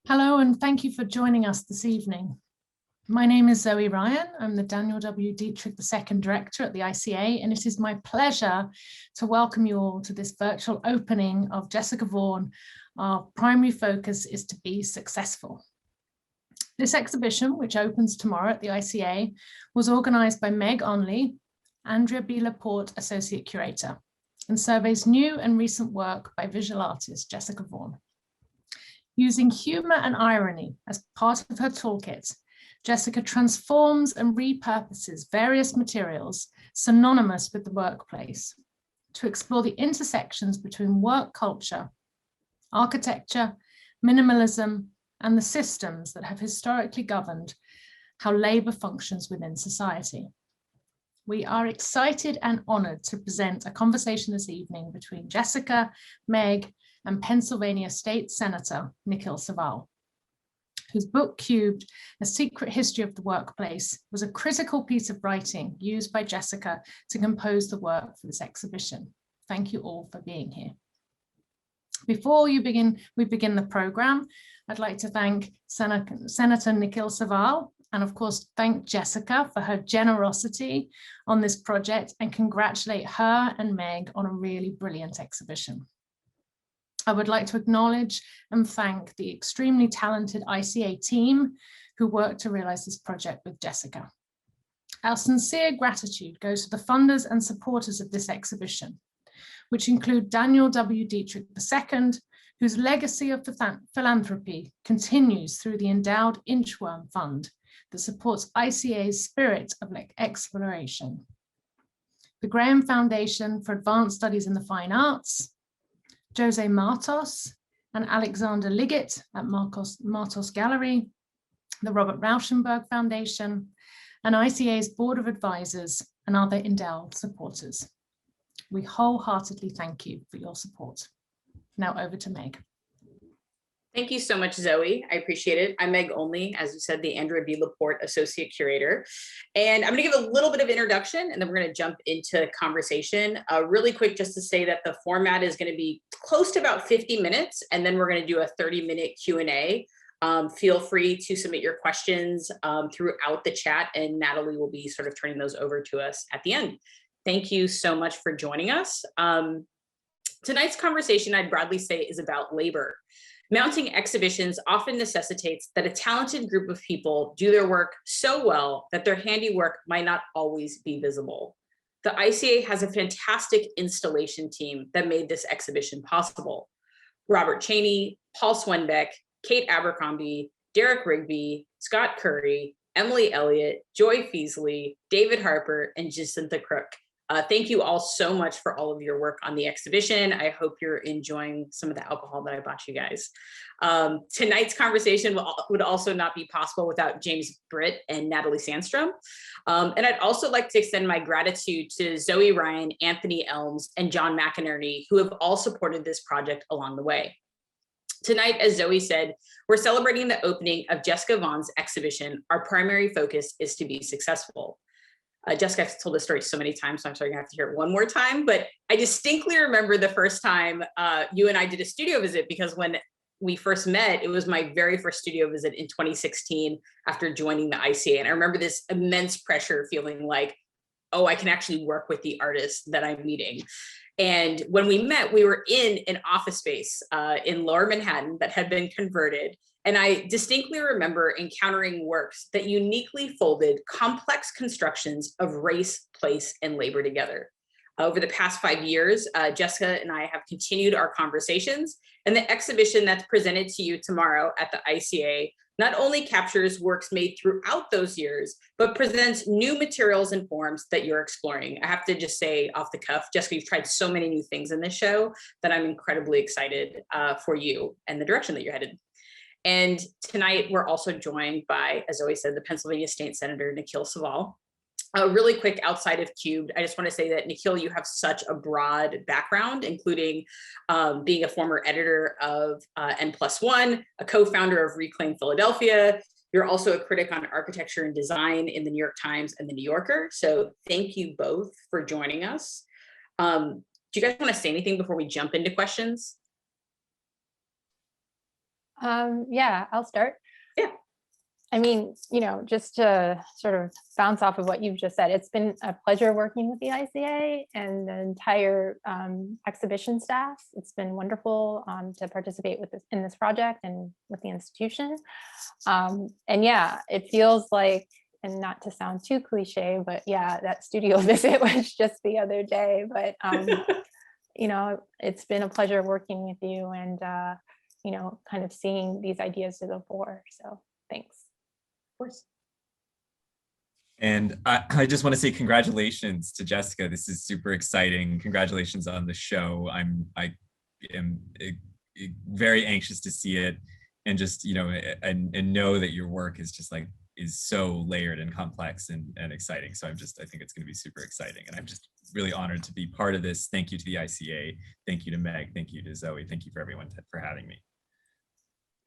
Hello, and thank you for joining us this evening. My name is Zoe Ryan. I'm the Daniel W. Dietrich II Director at the ICA, and it is my pleasure to welcome you all to this virtual opening of Jessica Vaughn. Our primary focus is to be successful. This exhibition, which opens tomorrow at the ICA, was organized by Meg Onli, Andrea B. Laporte Associate Curator, and surveys new and recent work by visual artist Jessica Vaughn. Using humor and irony as part of her toolkit, Jessica transforms and repurposes various materials synonymous with the workplace to explore the intersections between work culture, architecture, minimalism, and the systems that have historically governed how labor functions within society. We are excited and honored to present a conversation this evening between Jessica, Meg, and Pennsylvania State Senator Nikil Saval, whose book Cubed, A Secret History of the Workplace, was a critical piece of writing used by Jessica to compose the work for this exhibition. Thank you all for being here. Before we begin the program, I'd like to thank Senator Nikil Saval, and of course, thank Jessica for her generosity on this project and congratulate her and Meg on a really brilliant exhibition. I would like to acknowledge and thank the extremely talented ICA team who worked to realize this project with Jessica. Our sincere gratitude goes to the funders and supporters of this exhibition, which include Daniel W. Dietrich II, whose legacy of philanthropy continues through the endowed Inchworm Fund that supports ICA's spirit of exploration. The Graham Foundation for Advanced Studies in the Fine Arts, Jose Martos and Alexander Liggett at Martos Gallery, the Robert Rauschenberg Foundation, and ICA's Board of Advisors and other endowed supporters. We wholeheartedly thank you for your support. Now over to Meg. Thank you so much, Zoe. I appreciate it. I'm Meg Onli, as you said, the Andrea B. Laporte Associate Curator. And I'm going to give a little bit of introduction, and then we're going to jump into conversation. Really quick, just to say that the format is going to be close to about 50 minutes, and then we're going to do a 30-minute Q&A. Feel free to submit your questions throughout the chat, and Natalie will be sort of turning those over to us at the end. Thank you so much for joining us. Tonight's conversation, I'd broadly say, is about labor. Mounting exhibitions often necessitates that a talented group of people do their work so well that their handiwork might not always be visible. The ICA has a fantastic installation team that made this exhibition possible. Robert Cheney, Paul Swenbeck, Kate Abercrombie, Derek Rigby, Scott Curry, Emily Elliott, Joy Feasley, David Harper, and Jacinta Crook. Thank you all so much for all of your work on the exhibition. I hope you're enjoying some of the alcohol that I bought you guys. Tonight's conversation would also not be possible without James Britt and Natalie Sandstrom. And I'd also like to extend my gratitude to Zoe Ryan, Anthony Elms, and John McInerney, who have all supported this project along the way. Tonight, as Zoe said, we're celebrating the opening of Jessica Vaughn's exhibition. Our primary focus is to be successful. Jessica, I've told this story so many times, so I'm sorry, I'm gonna have to hear it one more time, but I distinctly remember the first time you and I did a studio visit, because when we first met, it was my very first studio visit in 2016 after joining the ICA. And I remember this immense pressure, feeling like, oh, I can actually work with the artists that I'm meeting. And when we met, we were in an office space in Lower Manhattan that had been converted. And I distinctly remember encountering works that uniquely folded complex constructions of race, place, and labor together. Over the past 5 years, Jessica and I have continued our conversations, and the exhibition that's presented to you tomorrow at the ICA not only captures works made throughout those years, but presents new materials and forms that you're exploring. I have to just say off the cuff, Jessica, you've tried so many new things in this show that I'm incredibly excited for you and the direction that you're headed. And tonight, we're also joined by, as Zoe said, the Pennsylvania State Senator Nikil Saval. Really quick, outside of Cubed, I just want to say that, Nikil, you have such a broad background, including being a former editor of N+1, a co-founder of Reclaim Philadelphia. You're also a critic on architecture and design in the New York Times and the New Yorker. So thank you both for joining us. Do you guys want to say anything before we jump into questions? Yeah, I'll start. Yeah. I mean, just to sort of bounce off of what you've just said, it's been a pleasure working with the ICA and the entire exhibition staff. It's been wonderful to participate in this project and with the institution. And yeah, it feels like, and not to sound too cliche, but yeah, that studio visit was just the other day. But it's been a pleasure working with you and kind of seeing these ideas to the fore. So thanks. Of course. And I just want to say congratulations to Jessica. This is super exciting. Congratulations on the show. I am very anxious to see it and just, and know that your work is just is so layered and complex and exciting. So I think it's going to be super exciting. And I'm just really honored to be part of this. Thank you to the ICA. Thank you to Meg. Thank you to Zoe. Thank you for everyone for having me.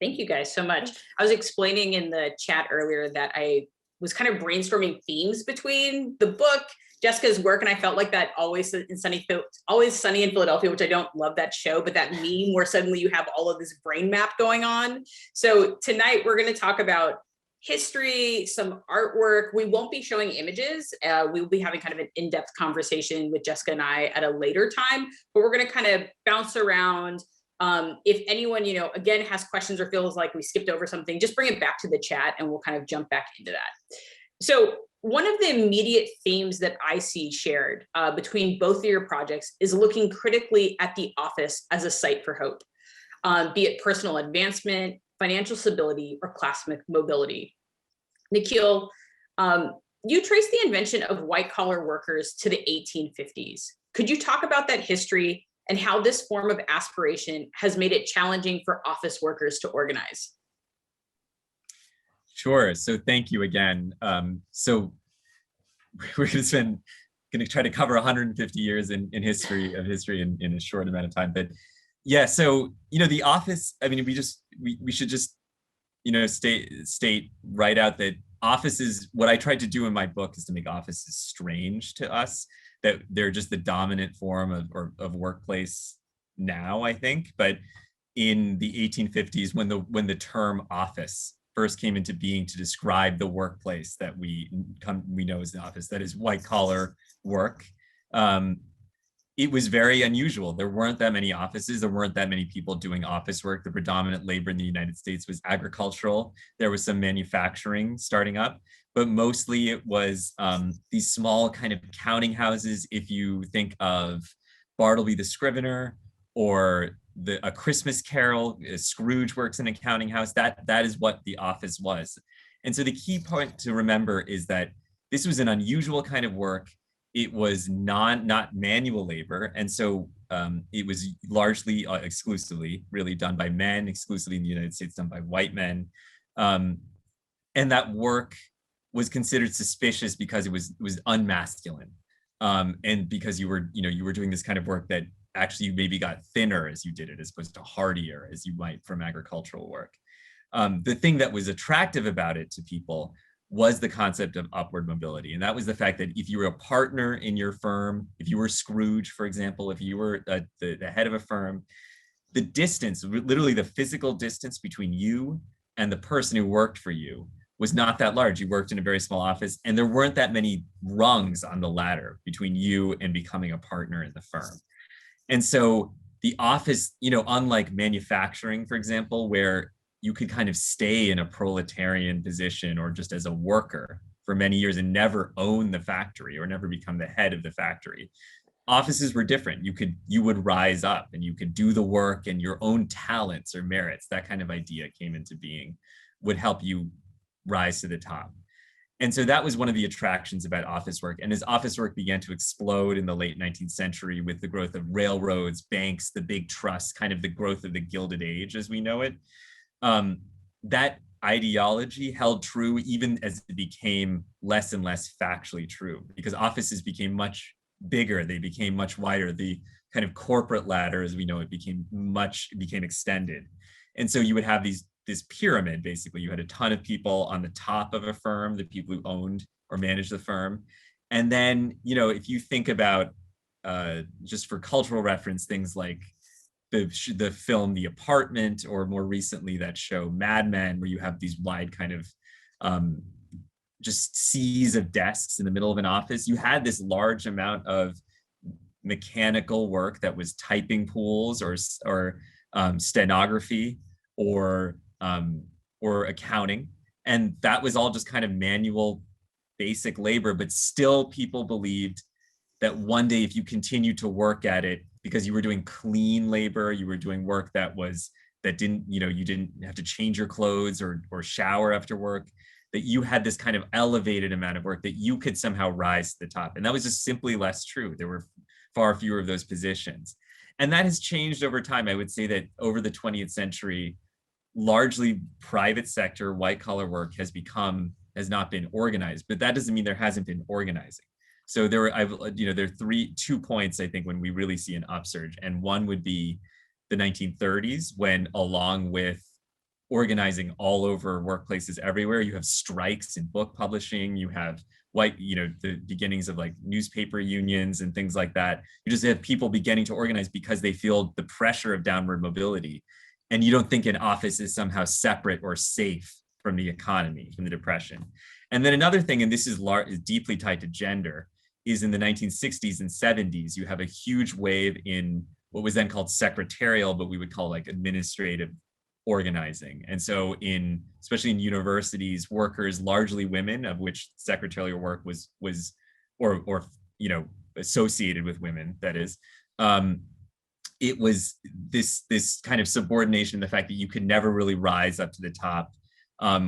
Thank you guys so much. I was explaining in the chat earlier that I was kind of brainstorming themes between the book, Jessica's work, and I felt like that Always Sunny in Philadelphia, which I don't love that show, but that meme where suddenly you have all of this brain map going on. So tonight we're going to talk about history, some artwork. We won't be showing images. We'll be having kind of an in-depth conversation with Jessica and I at a later time, but we're going to kind of bounce around. If anyone, again, has questions or feels like we skipped over something, just bring it back to the chat and we'll kind of jump back into that. So one of the immediate themes that I see shared between both of your projects is looking critically at the office as a site for hope, be it personal advancement, financial stability, or class mobility. Nikil, you trace the invention of white-collar workers to the 1850s. Could you talk about that history and how this form of aspiration has made it challenging for office workers to organize? Sure. So thank you again. So we're going to try to cover 150 years in history in a short amount of time. But yeah, so the office. I mean, we should just state right out that offices. What I tried to do in my book is to make offices strange to us. That they're just the dominant form of workplace now, I think. But in the 1850s, when the term office first came into being to describe the workplace that we know as the office, that is white collar work, it was very unusual. There weren't that many offices. There weren't that many people doing office work. The predominant labor in the United States was agricultural. There was some manufacturing starting up, but mostly it was these small kind of counting houses. If you think of Bartleby the Scrivener or A Christmas Carol, Scrooge works in a counting house, that is what the office was. And so the key point to remember is that this was an unusual kind of work. It was not manual labor. And so it was largely, exclusively really done by men, exclusively in the United States, done by white men. And that work was considered suspicious because it was unmasculine. And because you were doing this kind of work that actually you maybe got thinner as you did it, as opposed to hardier as you might from agricultural work. The thing that was attractive about it to people was the concept of upward mobility. And that was the fact that if you were a partner in your firm, if you were Scrooge, for example, if you were the head of a firm, the distance, literally the physical distance between you and the person who worked for you was not that large. You worked in a very small office and there weren't that many rungs on the ladder between you and becoming a partner in the firm. And so the office, unlike manufacturing, for example, where you could kind of stay in a proletarian position or just as a worker for many years and never own the factory or never become the head of the factory. Offices were different. You would rise up and you could do the work, and your own talents or merits, that kind of idea came into being, would help you rise to the top. And so that was one of the attractions about office work. And as office work began to explode in the late 19th century with the growth of railroads, banks, the big trusts, kind of the growth of the Gilded Age as we know it, that ideology held true even as it became less and less factually true, because offices became much bigger, they became much wider. The kind of corporate ladder, as we know it, became extended. And so you would have this pyramid, basically. You had a ton of people on the top of a firm, the people who owned or managed the firm. And then, if you think about, just for cultural reference, things like the film The Apartment, or more recently that show Mad Men, where you have these wide kind of just seas of desks in the middle of an office. You had this large amount of mechanical work that was typing pools or stenography or accounting, and that was all just kind of manual basic labor, but still people believed that one day if you continued to work at it, because you were doing clean labor, you were doing work that didn't, you didn't have to change your clothes or shower after work, that you had this kind of elevated amount of work that you could somehow rise to the top. And that was just simply less true. There were far fewer of those positions. And that has changed over time. I would say that over the 20th century, largely private sector white collar work has not been organized, but that doesn't mean there hasn't been organizing. So there are 2 points, I think, when we really see an upsurge. And one would be the 1930s, when, along with organizing all over workplaces everywhere, you have strikes in book publishing, you have the beginnings of like newspaper unions and things like that. You just have people beginning to organize because they feel the pressure of downward mobility. And you don't think an office is somehow separate or safe from the economy, from the Depression. And then another thing, and this is deeply tied to gender, is in the 1960s and 70s, you have a huge wave in what was then called secretarial, but we would call like administrative organizing. And so especially in universities, workers, largely women, of which secretarial work was associated with women, that is, it was this kind of subordination, the fact that you could never really rise up to the top,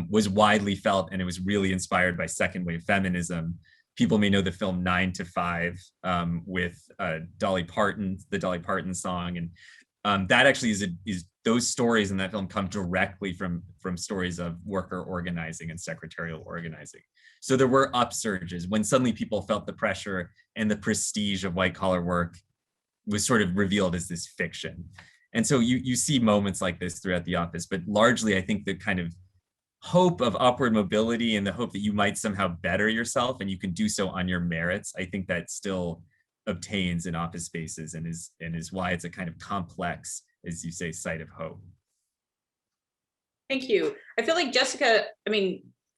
was widely felt, and it was really inspired by second wave feminism. People may know the film 9 to 5 with Dolly Parton, the Dolly Parton song, and that actually is those stories in that film come directly from stories of worker organizing and secretarial organizing. So there were upsurges when suddenly people felt the pressure and the prestige of white collar work was sort of revealed as this fiction. And so you see moments like this throughout the office, but largely I think the kind of hope of upward mobility and the hope that you might somehow better yourself and you can do so on your merits, I think that still obtains in office spaces and is why it's a kind of complex, as you say, site of hope. Thank you. I feel like Jessica,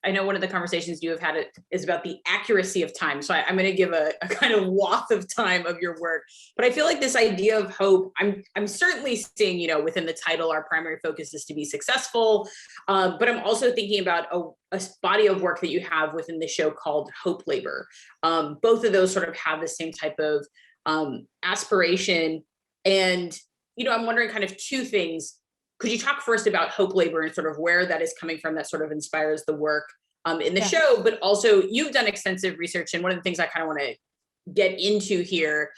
I know one of the conversations you have had is about the accuracy of time. So I'm going to give a kind of waft of time of your work, but I feel like this idea of hope, I'm certainly seeing, within the title, our primary focus is to be successful. But I'm also thinking about a body of work that you have within the show called Hope Labor. Both of those sort of have the same type of aspiration. And, I'm wondering kind of two things. Could you talk first about Hope Labor and sort of where that is coming from that sort of inspires the work in the show, but also you've done extensive research. And one of the things I kind of want to get into here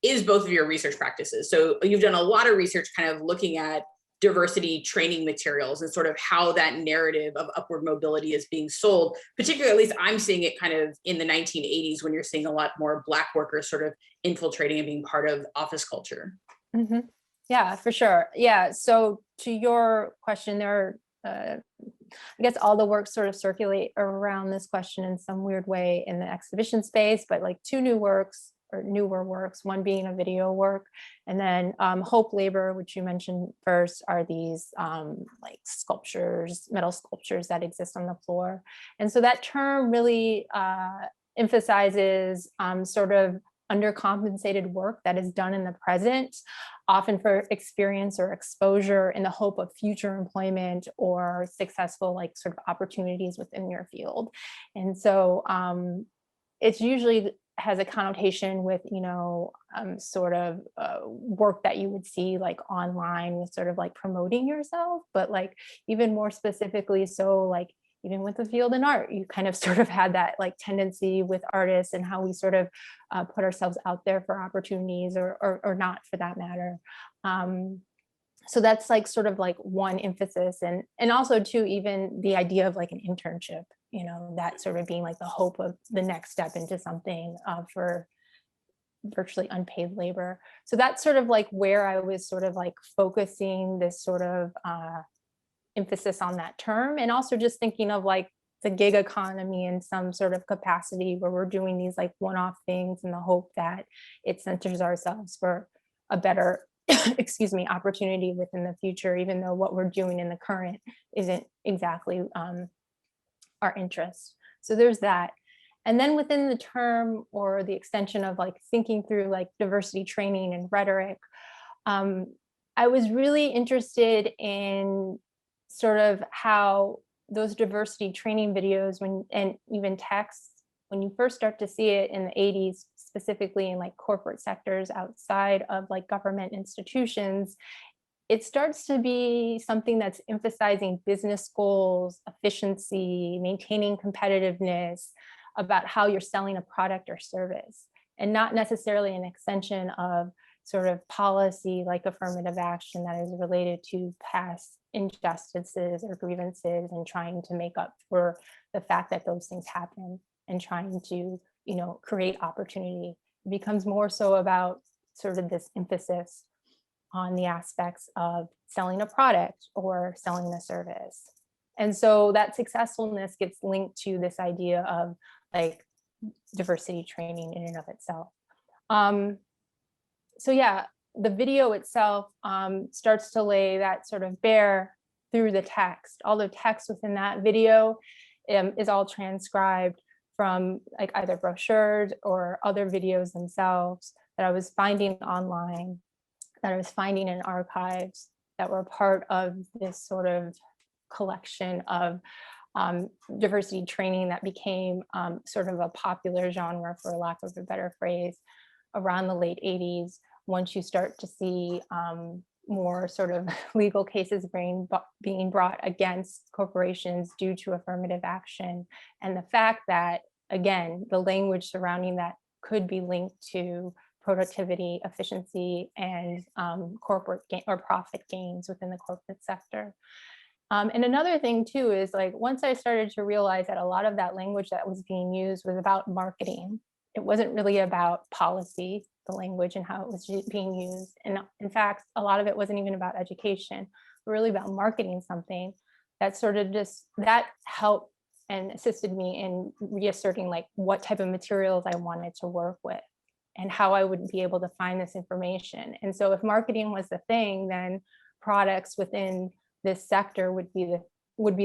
is both of your research practices. So you've done a lot of research kind of looking at diversity training materials and sort of how that narrative of upward mobility is being sold, particularly, at least I'm seeing it kind of in the 1980s when you're seeing a lot more Black workers sort of infiltrating and being part of office culture. Mm-hmm. Yeah, for sure. Yeah. So to your question, there are, I guess all the works sort of circulate around this question in some weird way in the exhibition space, but like two new works or newer works, one being a video work, and then Hope Labor, which you mentioned first, are these like sculptures, metal sculptures that exist on the floor. And so that term really emphasizes sort of undercompensated work that is done in the present, often for experience or exposure in the hope of future employment or successful like sort of opportunities within your field. And so it's usually has a connotation with, sort of work that you would see like online with sort of like promoting yourself, but like even more specifically, so like even with the field in art, you kind of sort of had that like tendency with artists and how we sort of put ourselves out there for opportunities or not for that matter. So that's like sort of like one emphasis, and also too, even the idea of like an internship, that sort of being like the hope of the next step into something for virtually unpaid labor. So that's sort of like where I was sort of like focusing this sort of emphasis on that term, and also just thinking of like the gig economy in some sort of capacity where we're doing these like one-off things in the hope that it centers ourselves for a better excuse me, opportunity within the future, even though what we're doing in the current isn't exactly our interest. So there's that. And then within the term or the extension of like thinking through like diversity training and rhetoric, I was really interested in sort of how those diversity training videos and even texts, when you first start to see it in the 80s, specifically in like corporate sectors outside of like government institutions, it starts to be something that's emphasizing business goals, efficiency, maintaining competitiveness, about how you're selling a product or service, and not necessarily an extension of sort of policy like affirmative action that is related to past injustices or grievances and trying to make up for the fact that those things happen and trying to, you know, create opportunity. It becomes more so about sort of this emphasis on the aspects of selling a product or selling a service. And so that successfulness gets linked to this idea of like diversity training in and of itself. So yeah, the video itself starts to lay that sort of bare through the text. All the text within that video is all transcribed from like either brochures or other videos themselves that I was finding online, that I was finding in archives that were part of this sort of collection of diversity training that became sort of a popular genre, for lack of a better phrase, around the late 80s, once you start to see more sort of legal cases being brought against corporations due to affirmative action. And the fact that, again, the language surrounding that could be linked to productivity, efficiency, and corporate gain or profit gains within the corporate sector. And another thing too is like, once I started to realize that a lot of that language that was being used was about marketing. It wasn't really about policy, the language and how it was being used. And in fact, a lot of it wasn't even about education, but really about marketing something. That sort of just, that helped and assisted me in reasserting like what type of materials I wanted to work with and how I would be able to find this information. And so if marketing was the thing, then products within this sector would be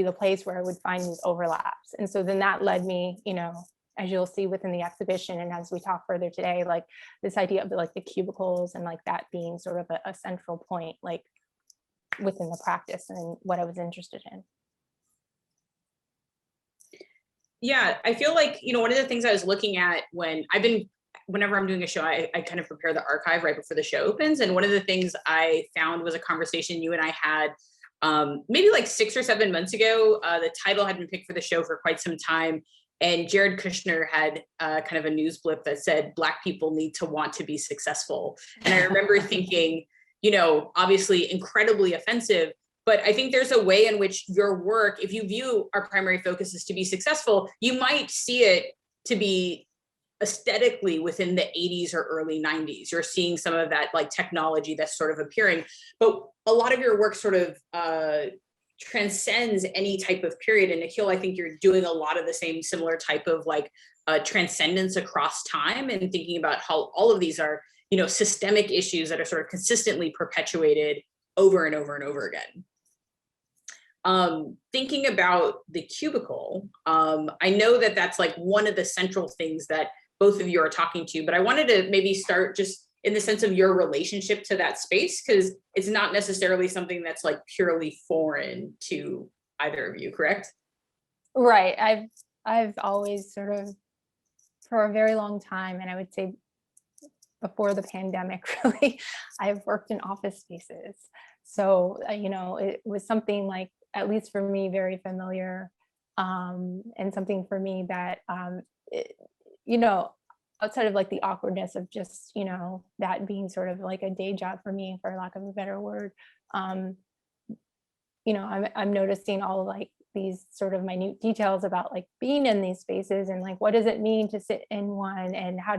the place where I would find these overlaps. And so then that led me, you know, as you'll see within the exhibition and as we talk further today, like this idea of the cubicles and like that being sort of a central point, like within the practice and what I was interested in. Yeah, I feel like, you know, one of the things I was looking at whenever I'm doing a show, I kind of prepare the archive right before the show opens. And one of the things I found was a conversation you and I had maybe like 6 or 7 months ago. The title had been picked for the show for quite some time. And Jared Kushner had kind of a news blip that said, Black people need to want to be successful. And I remember thinking, you know, obviously incredibly offensive, but I think there's a way in which your work, if you view our primary focus is to be successful, you might see it to be aesthetically within the 80s or early 90s. You're seeing some of that like technology that's sort of appearing, but a lot of your work sort of transcends any type of period. And Nikil, I think you're doing a lot of the same similar type of like transcendence across time and thinking about how all of these are, you know, systemic issues that are sort of consistently perpetuated over and over and over again. Thinking about the cubicle, I know that that's like one of the central things that both of you are talking to, but I wanted to maybe start just in the sense of your relationship to that space, because it's not necessarily something that's like purely foreign to either of you, correct? Right. I've always sort of, for a very long time, and I would say before the pandemic, really, I've worked in office spaces. So, you know, it was something like, at least for me, very familiar, and something for me that, you know, outside of like the awkwardness of just, you know, that being sort of like a day job for me, for lack of a better word, you know, I'm noticing all like these sort of minute details about like being in these spaces and like, what does it mean to sit in one, and how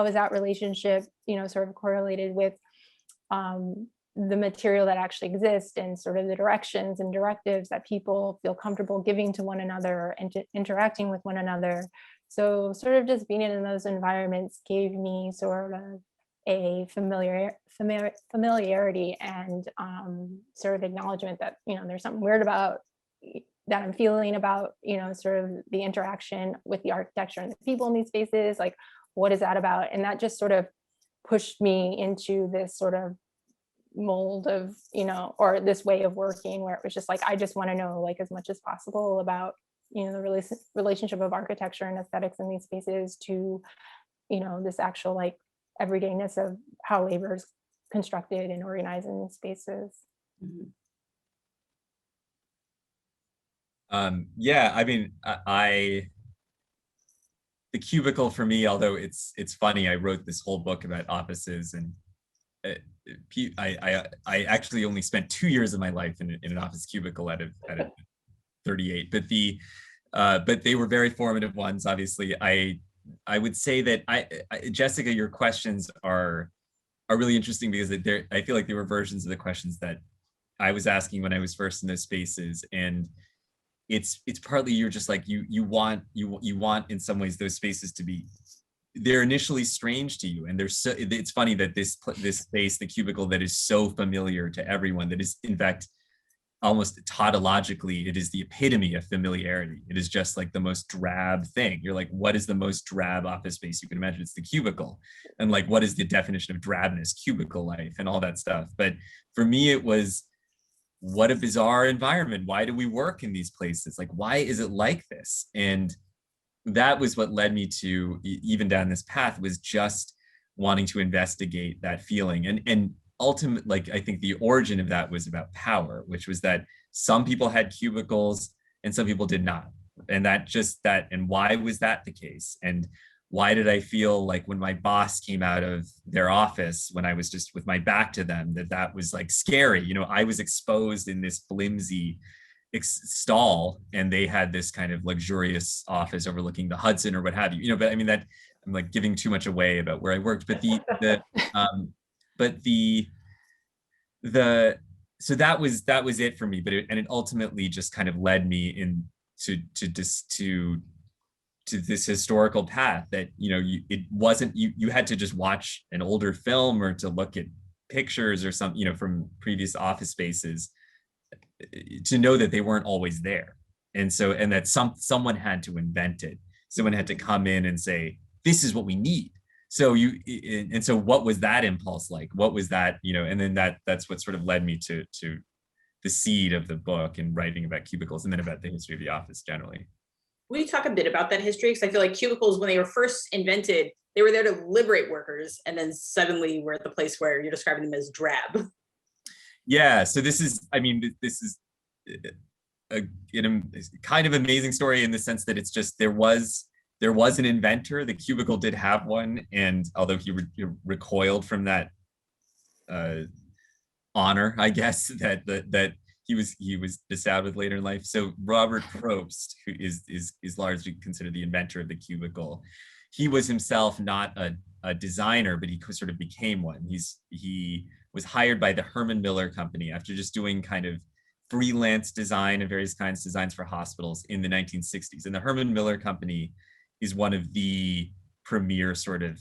is that relationship, you know, sort of correlated with the material that actually exists and sort of the directions and directives that people feel comfortable giving to one another and interacting with one another. So sort of just being in those environments gave me sort of a familiarity and sort of acknowledgement that, you know, there's something weird about that I'm feeling about, you know, sort of the interaction with the architecture and the people in these spaces. Like, what is that about? And that just sort of pushed me into this sort of mold of, you know, or this way of working where it was just like, I just want to know like as much as possible about, you know, the relationship of architecture and aesthetics in these spaces to, you know, this actual like everydayness of how labor is constructed and organized in these spaces. Mhm. Yeah, I mean, the cubicle for me, although it's funny, I wrote this whole book about offices, and I actually only spent 2 years of my life in an office cubicle out of 38, but they were very formative ones. Obviously, I would say that Jessica, your questions are really interesting because I feel like they were versions of the questions that I was asking when I was first in those spaces, and it's partly you're just like you want in some ways those spaces to be, they're initially strange to you, and it's funny that this space, the cubicle that is so familiar to everyone, that is in fact almost tautologically, it is the epitome of familiarity. It is just like the most drab thing. You're like, what is the most drab office space you can imagine? It's the cubicle. And like, what is the definition of drabness? Cubicle life and all that stuff. But for me, it was, what a bizarre environment. Why do we work in these places? Like, why is it like this? And that was what led me to even down this path, was just wanting to investigate that feeling. And ultimately, like, I think the origin of that was about power, which was that some people had cubicles and some people did not. And and why was that the case? And why did I feel like when my boss came out of their office, when I was just with my back to them, that was like scary? You know, I was exposed in this flimsy stall, and they had this kind of luxurious office overlooking the Hudson or what have you. You know, but I mean, that I'm like giving too much away about where I worked. But so that was it for me. But it ultimately just kind of led me into this historical path that, you know, it wasn't, you had to just watch an older film or to look at pictures or something, you know, from previous office spaces to know that they weren't always there. And so, and that someone had to invent it. Someone had to come in and say, this is what we need. So so what was that impulse like? What was that, you know, and then that's what sort of led me to the seed of the book and writing about cubicles, and then about the history of the office generally. Will you talk a bit about that history? Because I feel like cubicles, when they were first invented, they were there to liberate workers, and then suddenly we're at the place where you're describing them as drab. Yeah, so this is a kind of amazing story in the sense that it's just, there was an inventor. The cubicle did have one, and although he recoiled from that honor, I guess, that he was bestowed with later in life. So Robert Probst, who is largely considered the inventor of the cubicle, he was himself not a designer, but he sort of became one. He was hired by the Herman Miller Company after just doing kind of freelance design and various kinds of designs for hospitals in the 1960s. And the Herman Miller Company is one of the premier sort of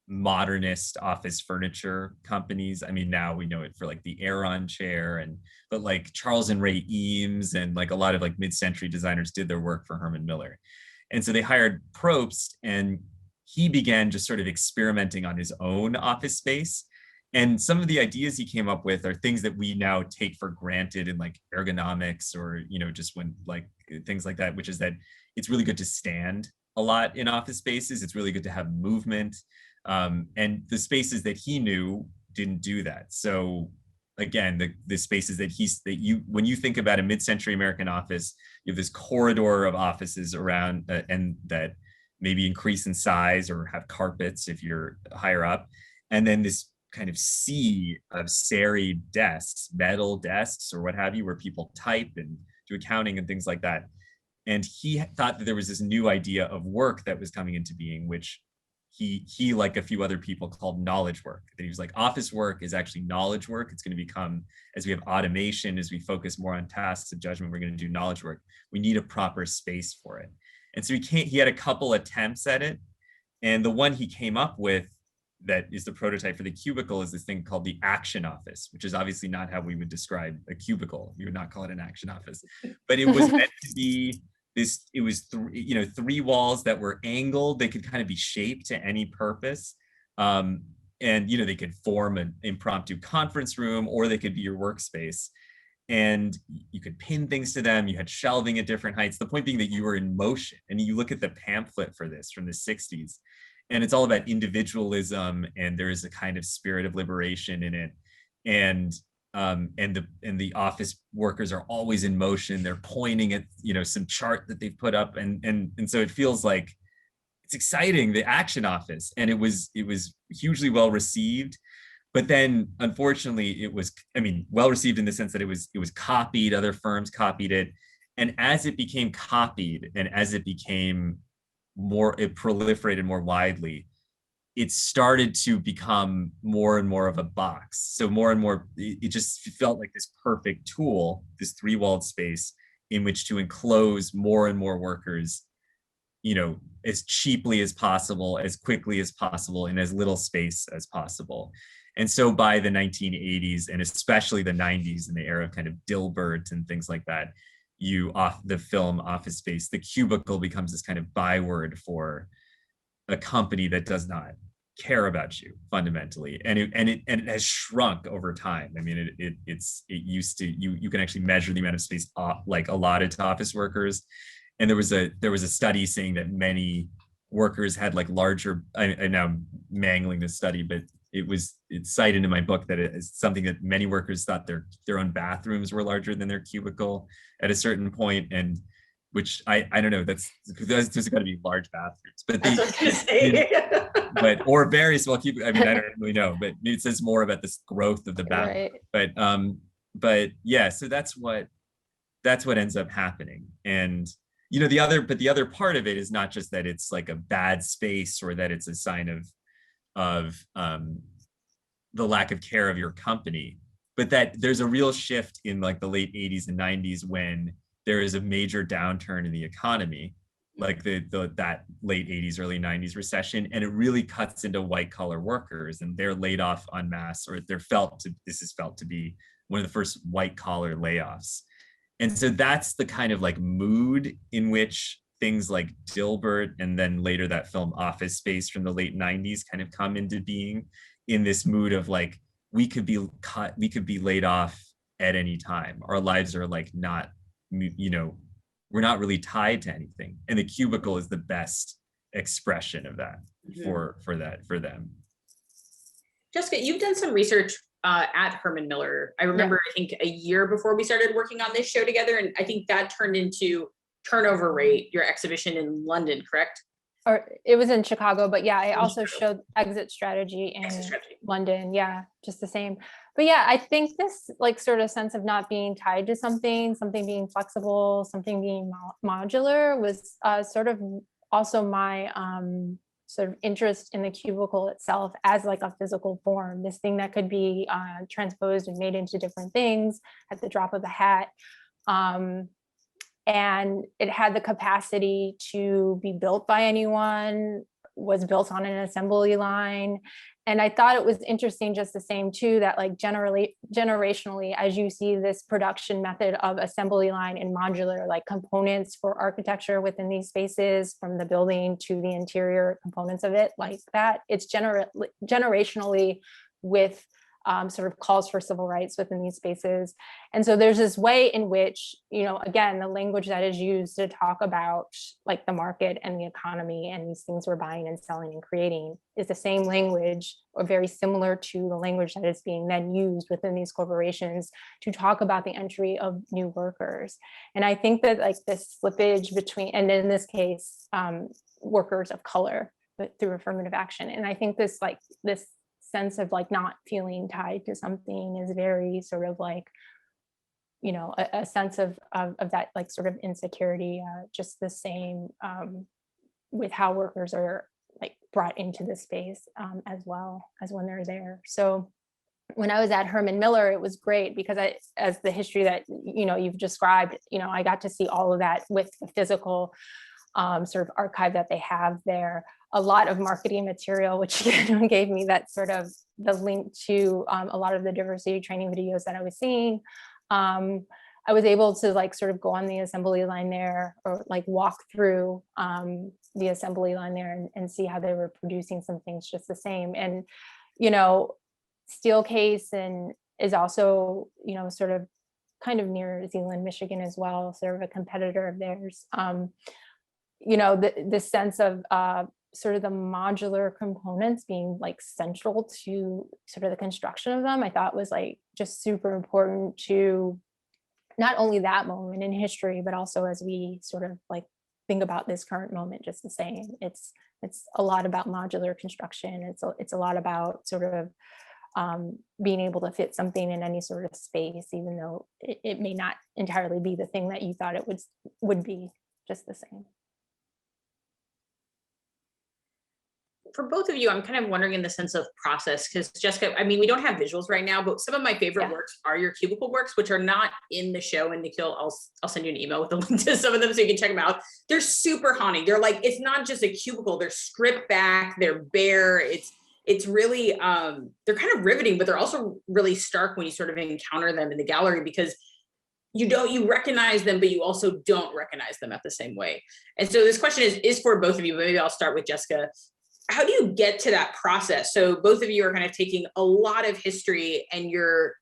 modernist office furniture companies. I mean, now we know it for like the Aeron chair, but like Charles and Ray Eames and like a lot of like mid-century designers did their work for Herman Miller. And so they hired Probst, and he began just sort of experimenting on his own office space. And some of the ideas he came up with are things that we now take for granted in like ergonomics, or, you know, just when like things like that, which is that it's really good to stand a lot in office spaces. It's really good to have movement. And the spaces that he knew didn't do that. So again, the spaces when you think about a mid-century American office, you have this corridor of offices around and that maybe increase in size or have carpets if you're higher up. And then this kind of sea of serried desks, metal desks or what have you, where people type and do accounting and things like that. And he thought that there was this new idea of work that was coming into being, which he like a few other people called knowledge work. That he was like, office work is actually knowledge work. It's going to become, as we have automation, as we focus more on tasks of judgment, we're going to do knowledge work. We need a proper space for it. And so he had a couple attempts at it. And the one he came up with that is the prototype for the cubicle is this thing called the action office, which is obviously not how we would describe a cubicle. You would not call it an action office, but it was meant to be this. It was three walls that were angled. They could kind of be shaped to any purpose. And they could form an impromptu conference room, or they could be your workspace. And you could pin things to them. You had shelving at different heights. The point being that you were in motion. And you look at the pamphlet for this from the 60s, and it's all about individualism, and there is a kind of spirit of liberation in it. And the office workers are always in motion. They're pointing at some chart that they've put up, and so it feels like it's exciting, the action office. And it was hugely well received. But then, unfortunately, it was, well received in the sense that it was copied. Other firms copied it, and as it became copied, and as it became it proliferated more widely, it started to become more and more of a box. So more and more, it just felt like this perfect tool, this three-walled space in which to enclose more and more workers, as cheaply as possible, as quickly as possible, in as little space as possible. And so by the 1980s, and especially the 90s, in the era of kind of Dilbert and things like that, the film Office Space, the cubicle becomes this kind of byword for a company that does not care about you fundamentally, and it has shrunk over time. It used to, you can actually measure the amount of space like allotted to office workers, and there was a study saying that many workers had like larger. I'm now mangling this study, but it's cited in my book that it is something that many workers thought their own bathrooms were larger than their cubicle at a certain point, and which I don't know, there's got to be large bathrooms, but that's what I was gonna say. or very small cubicle. I don't really know, but it says more about this growth of the bathroom. Right. But yeah, so that's what ends up happening. And the other part of it is not just that it's like a bad space, or that it's a sign of the lack of care of your company, but that there's a real shift in like the late 80s and 90s when there is a major downturn in the economy, like that late 80s, early 90s recession, and it really cuts into white collar workers, and they're laid off en masse, or this is felt to be one of the first white collar layoffs. And so that's the kind of like mood in which things like Dilbert, and then later that film Office Space from the late 90s kind of come into being, in this mood of like, we could be laid off at any time. Our lives are like not, we're not really tied to anything. And the cubicle is the best expression of that for them. Jessica, you've done some research at Herman Miller. I remember, I think a year before we started working on this show together, and I think that turned into Turnover Rate, your exhibition in London, correct? Or it was in Chicago, but yeah, I also showed Exit Strategy in London. Yeah, just the same. But yeah, I think this like sort of sense of not being tied to something being flexible, something being modular was sort of also my sort of interest in the cubicle itself as like a physical form, this thing that could be transposed and made into different things at the drop of a hat. And it had the capacity to be built by anyone, was built on an assembly line. And I thought it was interesting just the same too, that like generationally, as you see this production method of assembly line and modular, like components for architecture within these spaces, from the building to the interior components of it, like that, it's generationally with sort of calls for civil rights within these spaces. And so there's this way in which, again, the language that is used to talk about like the market and the economy and these things we're buying and selling and creating is the same language, or very similar to the language that is being then used within these corporations to talk about the entry of new workers. And I think that like this slippage between, and in this case, workers of color, but through affirmative action. And I think this sense of like not feeling tied to something is very sort of like, a sense of that like sort of insecurity, just the same with how workers are like brought into the space as well as when they're there. So when I was at Herman Miller, it was great because as the history that, you've described, I got to see all of that with the physical sort of archive that they have there. a lot of marketing material, which gave me that sort of the link to a lot of the diversity training videos that I was seeing. I was able to like sort of go on the assembly line there, or like walk through the assembly line there and see how they were producing some things just the same. And, you know, Steelcase and is also, you know, sort of kind of near Zeeland, Michigan as well, sort of a competitor of theirs. You know, the sense of sort of the modular components being like central to sort of the construction of them, I thought was like just super important to not only that moment in history, but also as we sort of like think about this current moment just the same. It's a lot about modular construction. It's a lot about sort of being able to fit something in any sort of space, even though it may not entirely be the thing that you thought it would be, just the same. For both of you, I'm kind of wondering in the sense of process, because Jessica, I mean, we don't have visuals right now, but some of my favorite works are your cubicle works, which are not in the show. And Nikil, I'll send you an email with the link to some of them so you can check them out. They're super haunting. They're like, it's not just a cubicle, they're stripped back, they're bare. It's really, they're kind of riveting, but they're also really stark when you sort of encounter them in the gallery, because you recognize them, but you also don't recognize them at the same way. And so this question is for both of you, but maybe I'll start with Jessica. How do you get to that process? So both of you are kind of taking a lot of history and you're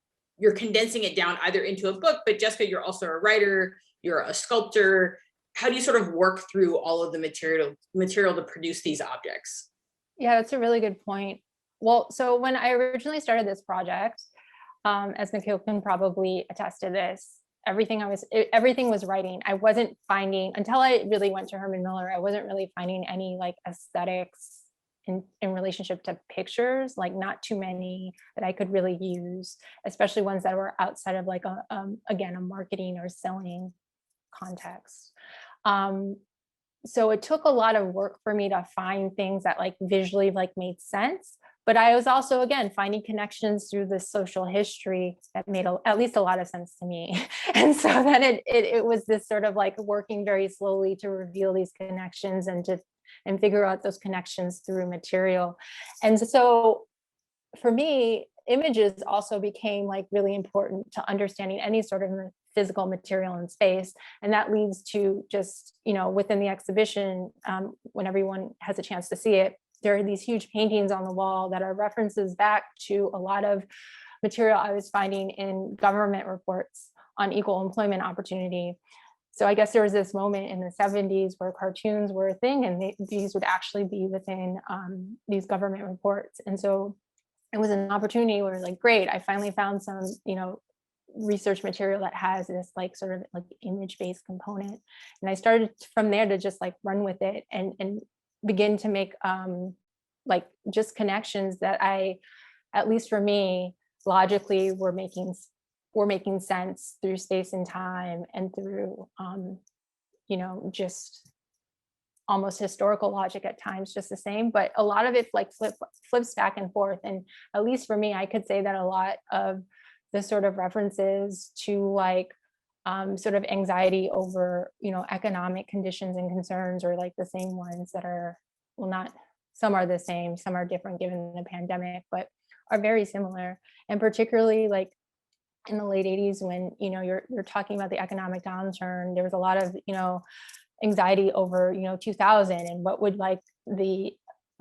condensing it down either into a book, but Jessica, you're also a writer, you're a sculptor. How do you sort of work through all of the material to produce these objects? Yeah, that's a really good point. Well, so when I originally started this project, as Nikil can probably attest to this, everything was writing. I wasn't finding, until I really went to Herman Miller, I wasn't really finding any like aesthetics in relationship to pictures, like not too many that I could really use, especially ones that were outside of like again, a marketing or selling context. So it took a lot of work for me to find things that like visually like made sense. But I was also, again, finding connections through the social history that made at least a lot of sense to me. And so then it was this sort of like working very slowly to reveal these connections and figure out those connections through material. And so for me, images also became like really important to understanding any sort of physical material in space. And that leads to just, you know, within the exhibition, when everyone has a chance to see it, there are these huge paintings on the wall that are references back to a lot of material I was finding in government reports on equal employment opportunity. So I guess there was this moment in the 70s where cartoons were a thing, and these would actually be within these government reports. And so it was an opportunity where like, great, I finally found some, you know, research material that has this like sort of like image-based component. And I started from there to just like run with it and begin to make like just connections that at least for me, logically were making sense through space and time and through, you know, just almost historical logic at times, just the same. But a lot of it like flips back and forth. And at least for me, I could say that a lot of the sort of references to like sort of anxiety over, you know, economic conditions and concerns are like the same ones that are, well, not, some are the same, some are different given the pandemic, but are very similar. And particularly like in the late 80s, when, you know, you're talking about the economic downturn, there was a lot of, you know, anxiety over, you know, 2000 and what would like the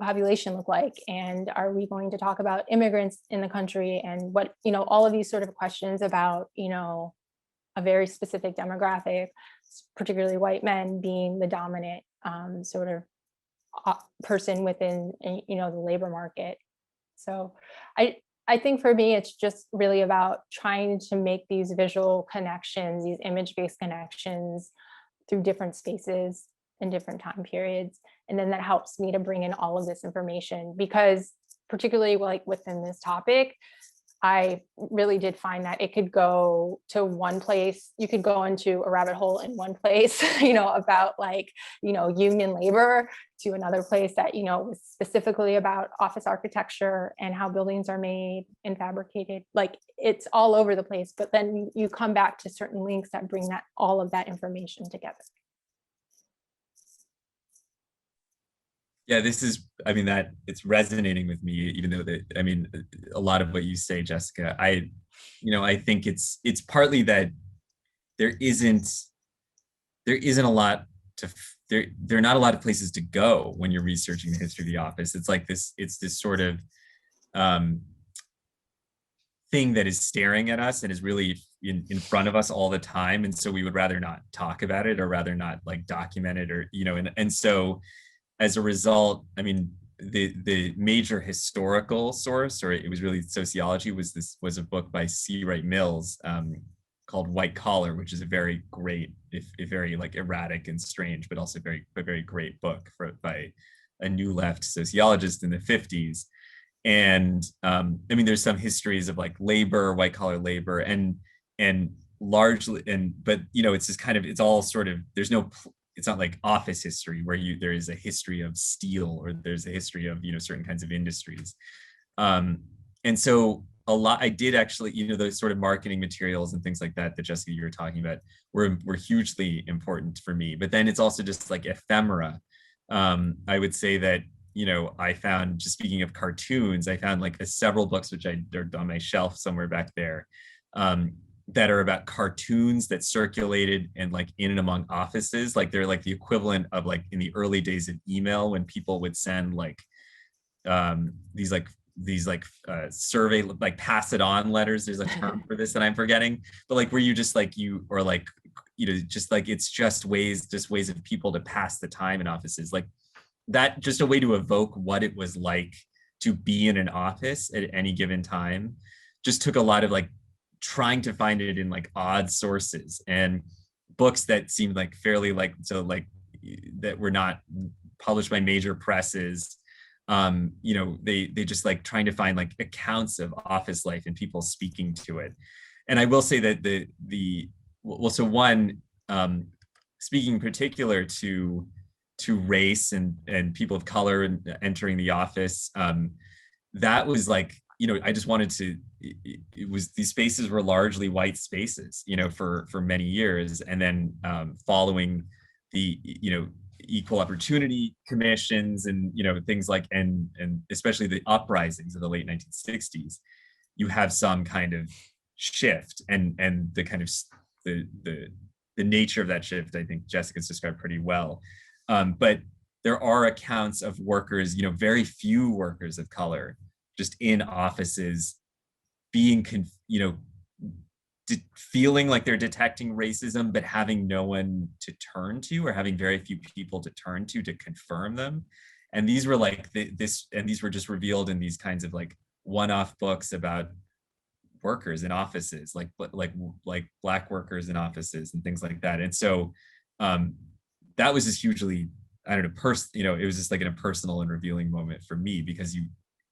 population look like, and are we going to talk about immigrants in the country, and what, you know, all of these sort of questions about, you know, a very specific demographic, particularly white men being the dominant sort of person within, you know, the labor market. So I think for me, it's just really about trying to make these visual connections, these image-based connections through different spaces and different time periods. And then that helps me to bring in all of this information, because particularly like within this topic, I really did find that it could go to one place, you could go into a rabbit hole in one place, you know, about like, you know, union labor, to another place that, you know, was specifically about office architecture and how buildings are made and fabricated. Like it's all over the place, but then you come back to certain links that bring that all of that information together. Yeah, this is, I mean, that it's resonating with me, even though that, I mean, a lot of what you say, Jessica, I think it's partly that there isn't a lot to, there are not a lot of places to go when you're researching the history of the office. It's this sort of thing that is staring at us and is really in front of us all the time. And so we would rather not talk about it, or rather not like document it, or, and so as a result, I mean, the major historical source, or it was really sociology, was a book by C. Wright Mills called White Collar, which is a very great, if very like erratic and strange, but also a very great book by a new left sociologist in the 50s. And I mean, there's some histories of like labor, white collar labor, and largely, but it's just kind of, it's all sort of, it's not like office history where there is a history of steel, or there's a history of certain kinds of industries. And so I did actually, those sort of marketing materials and things like that Jessica, you were talking about, were hugely important for me. But then it's also just like ephemera. I would say that I found, just speaking of cartoons, I found like several books which are on my shelf somewhere back there, that are about cartoons that circulated and like in and among offices. Like they're like the equivalent of like in the early days of email, when people would send like these survey, like pass it on letters. There's a term for this that I'm forgetting, but like where you just like just like it's just ways of people to pass the time in offices, like that, just a way to evoke what it was like to be in an office at any given time. Just took a lot of like trying to find it in like odd sources and books that seemed like fairly that were not published by major presses. They just like trying to find like accounts of office life and people speaking to it. And I will say that speaking in particular to race and people of color and entering the office, that was like, I just wanted to, these spaces were largely white spaces, for many years. And then following the, equal opportunity commissions and, things like, and especially the uprisings of the late 1960s, you have some kind of shift, and the kind of the nature of that shift, I think Jessica's described pretty well. But there are accounts of workers, very few workers of color, just in offices being, feeling like they're detecting racism, but having no one to turn to, or having very few people to turn to confirm them. And these were like these were just revealed in these kinds of like one-off books about workers in offices, like Black workers in offices and things like that. And so that was just hugely, I don't know, it was just like a personal and revealing moment for me, because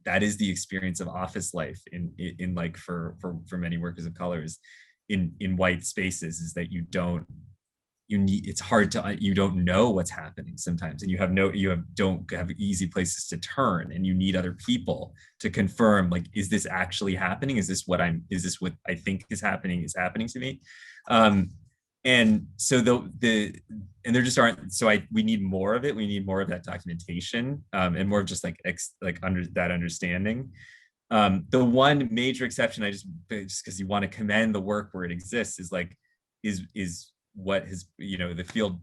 that is the experience of office life in like for many workers of color, is in white spaces, is that you don't know what's happening sometimes, and you don't have easy places to turn, and you need other people to confirm, like, is this actually happening? Is this what I think is happening to me? And so and there just aren't, so we need more of it. We need more of that documentation, and more of just under that understanding. The one major exception, just because you want to commend the work where it exists, is what has, the field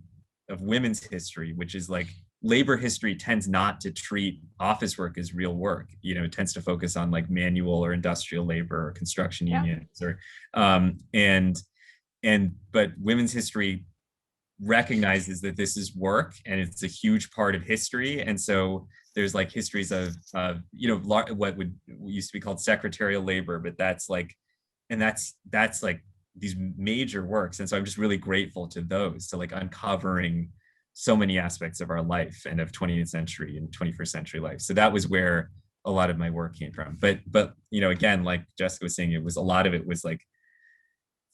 of women's history, which is like labor history tends not to treat office work as real work. It tends to focus on like manual or industrial labor or construction unions, or but women's history recognizes that this is work and it's a huge part of history. And so there's like histories of what used to be called secretarial labor, but that's like these major works. And so I'm just really grateful to those, to like uncovering so many aspects of our life and of 20th century and 21st century life. So that was where a lot of my work came from. But again, like Jessica was saying, a lot of it was like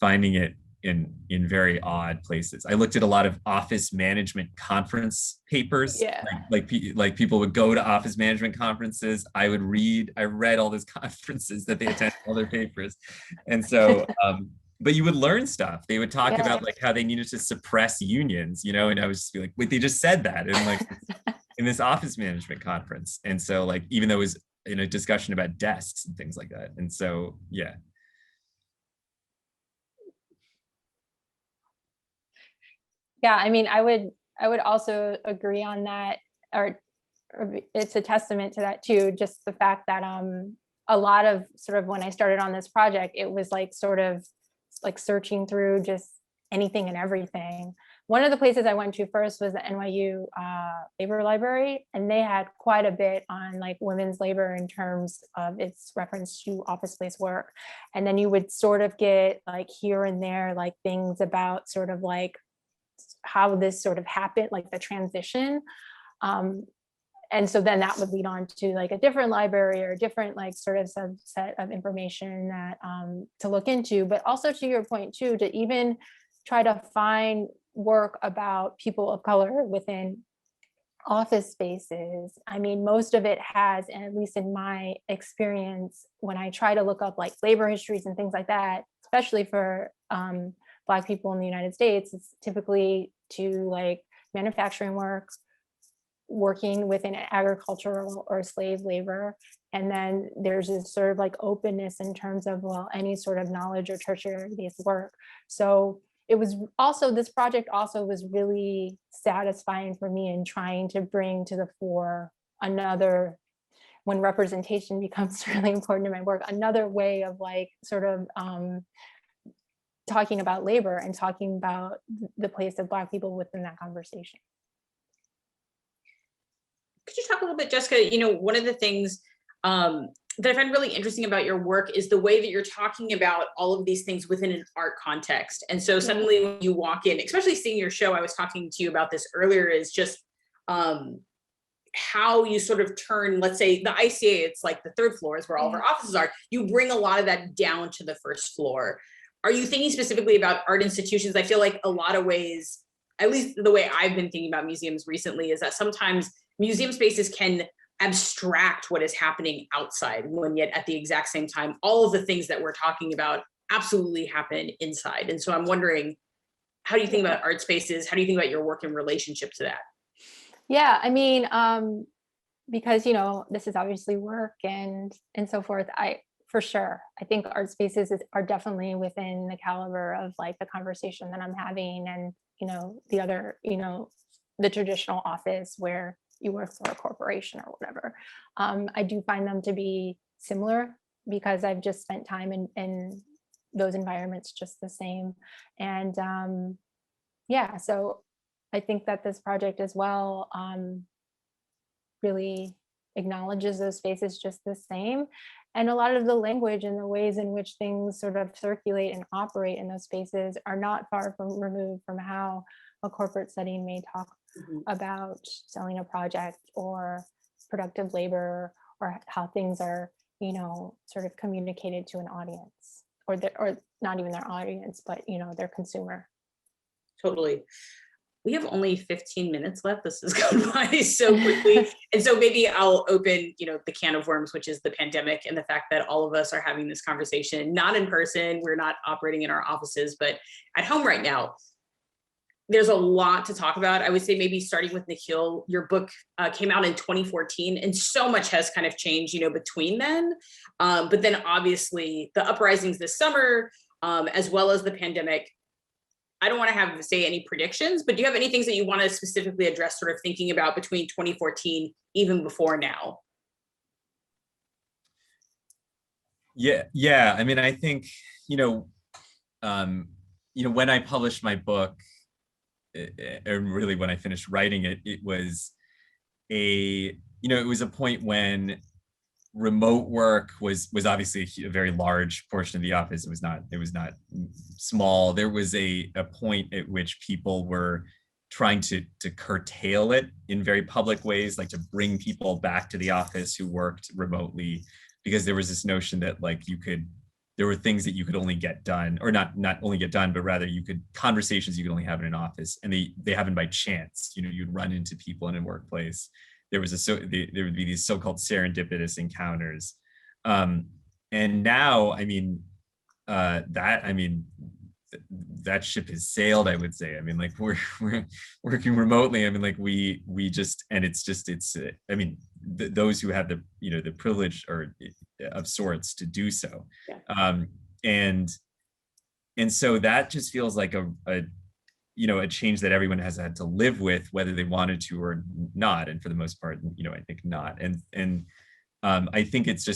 finding it in very odd places. I looked at a lot of office management conference papers. Yeah. Like people would go to office management conferences. I read all those conferences that they attended, all their papers. And so, but you would learn stuff. They would talk about like how they needed to suppress unions, and I would just be like, wait, they just said that. And like, in this office management conference. And so like, even though it was in a discussion about desks and things like that. And so, yeah. Yeah, I mean, I would also agree on that, or it's a testament to that too, just the fact that a lot of sort of when I started on this project, it was like sort of like searching through just anything and everything. One of the places I went to first was the NYU Labor Library, and they had quite a bit on like women's labor in terms of its reference to office space work. And then you would sort of get like here and there, like things about sort of like how this sort of happened, like the transition. And so then that would lead on to like a different library or a different like sort of subset of information that to look into, but also to your point too, to even try to find work about people of color within office spaces. I mean, most of it has, and at least in my experience, when I try to look up like labor histories and things like that, especially for Black people in the United States, it's typically to like manufacturing work, working within agricultural or slave labor. And then there's this sort of like openness in terms of, well, any sort of knowledge or tertiary based work. So it was also, this project also was really satisfying for me in trying to bring to the fore another, when representation becomes really important in my work, another way of like sort of talking about labor and talking about the place of Black people within that conversation. Could you talk a little bit, Jessica, you know, one of the things that I find really interesting about your work is the way that you're talking about all of these things within an art context. And so suddenly when you walk in, especially seeing your show, I was talking to you about this earlier, is just how you sort of turn, let's say the ICA, it's like the third floor is where all of our offices are. You bring a lot of that down to the first floor. Are you thinking specifically about art institutions? I feel like a lot of ways, at least the way I've been thinking about museums recently, is that sometimes museum spaces can abstract what is happening outside, when yet at the exact same time, all of the things that we're talking about absolutely happen inside. And so I'm wondering, how do you think about art spaces? How do you think about your work in relationship to that? Yeah, I mean, because, you know, this is obviously work and so forth. For sure, I think art spaces are definitely within the caliber of like the conversation that I'm having, and, you know, the other, you know, the traditional office where you work for a corporation or whatever. I do find them to be similar because I've just spent time in those environments just the same. And yeah, so I think that this project as well really acknowledges those spaces just the same. And a lot of the language and the ways in which things sort of circulate and operate in those spaces are not far from removed from how a corporate setting may talk about selling a project or productive labor, or how things are, you know, sort of communicated to an audience, or not even their audience, but, you know, their consumer. Totally. We have only 15 minutes left. This has gone by so quickly. And so maybe I'll open, you know, the can of worms, which is the pandemic and the fact that all of us are having this conversation, not in person, we're not operating in our offices, but at home right now. There's a lot to talk about. I would say maybe starting with Nikil, your book came out in 2014, and so much has kind of changed, you know, between then. But then obviously the uprisings this summer, as well as the pandemic. I don't want to say any predictions, but do you have any things that you want to specifically address, sort of thinking about between 2014, even before now? Yeah. I mean, I think, you know, when I published my book, and really when I finished writing it, it was it was a point when remote work was obviously a very large portion of the office. It was not small. There was a point at which people were trying to curtail it in very public ways, like to bring people back to the office who worked remotely, because there was this notion that like there were things that you could only get done, or not only get done, but rather conversations you could only have in an office, and they happen by chance. You know, you'd run into people in a workplace. There would be these so-called serendipitous encounters. And now, I mean, that ship has sailed, I would say. I mean, like we're working remotely. I mean, like we just, and it's I mean, those who have the, you know, the privilege or of sorts to do so. Yeah. And so that just feels like a you know, a change that everyone has had to live with, whether they wanted to or not. And for the most part, you know, I think not. And I think it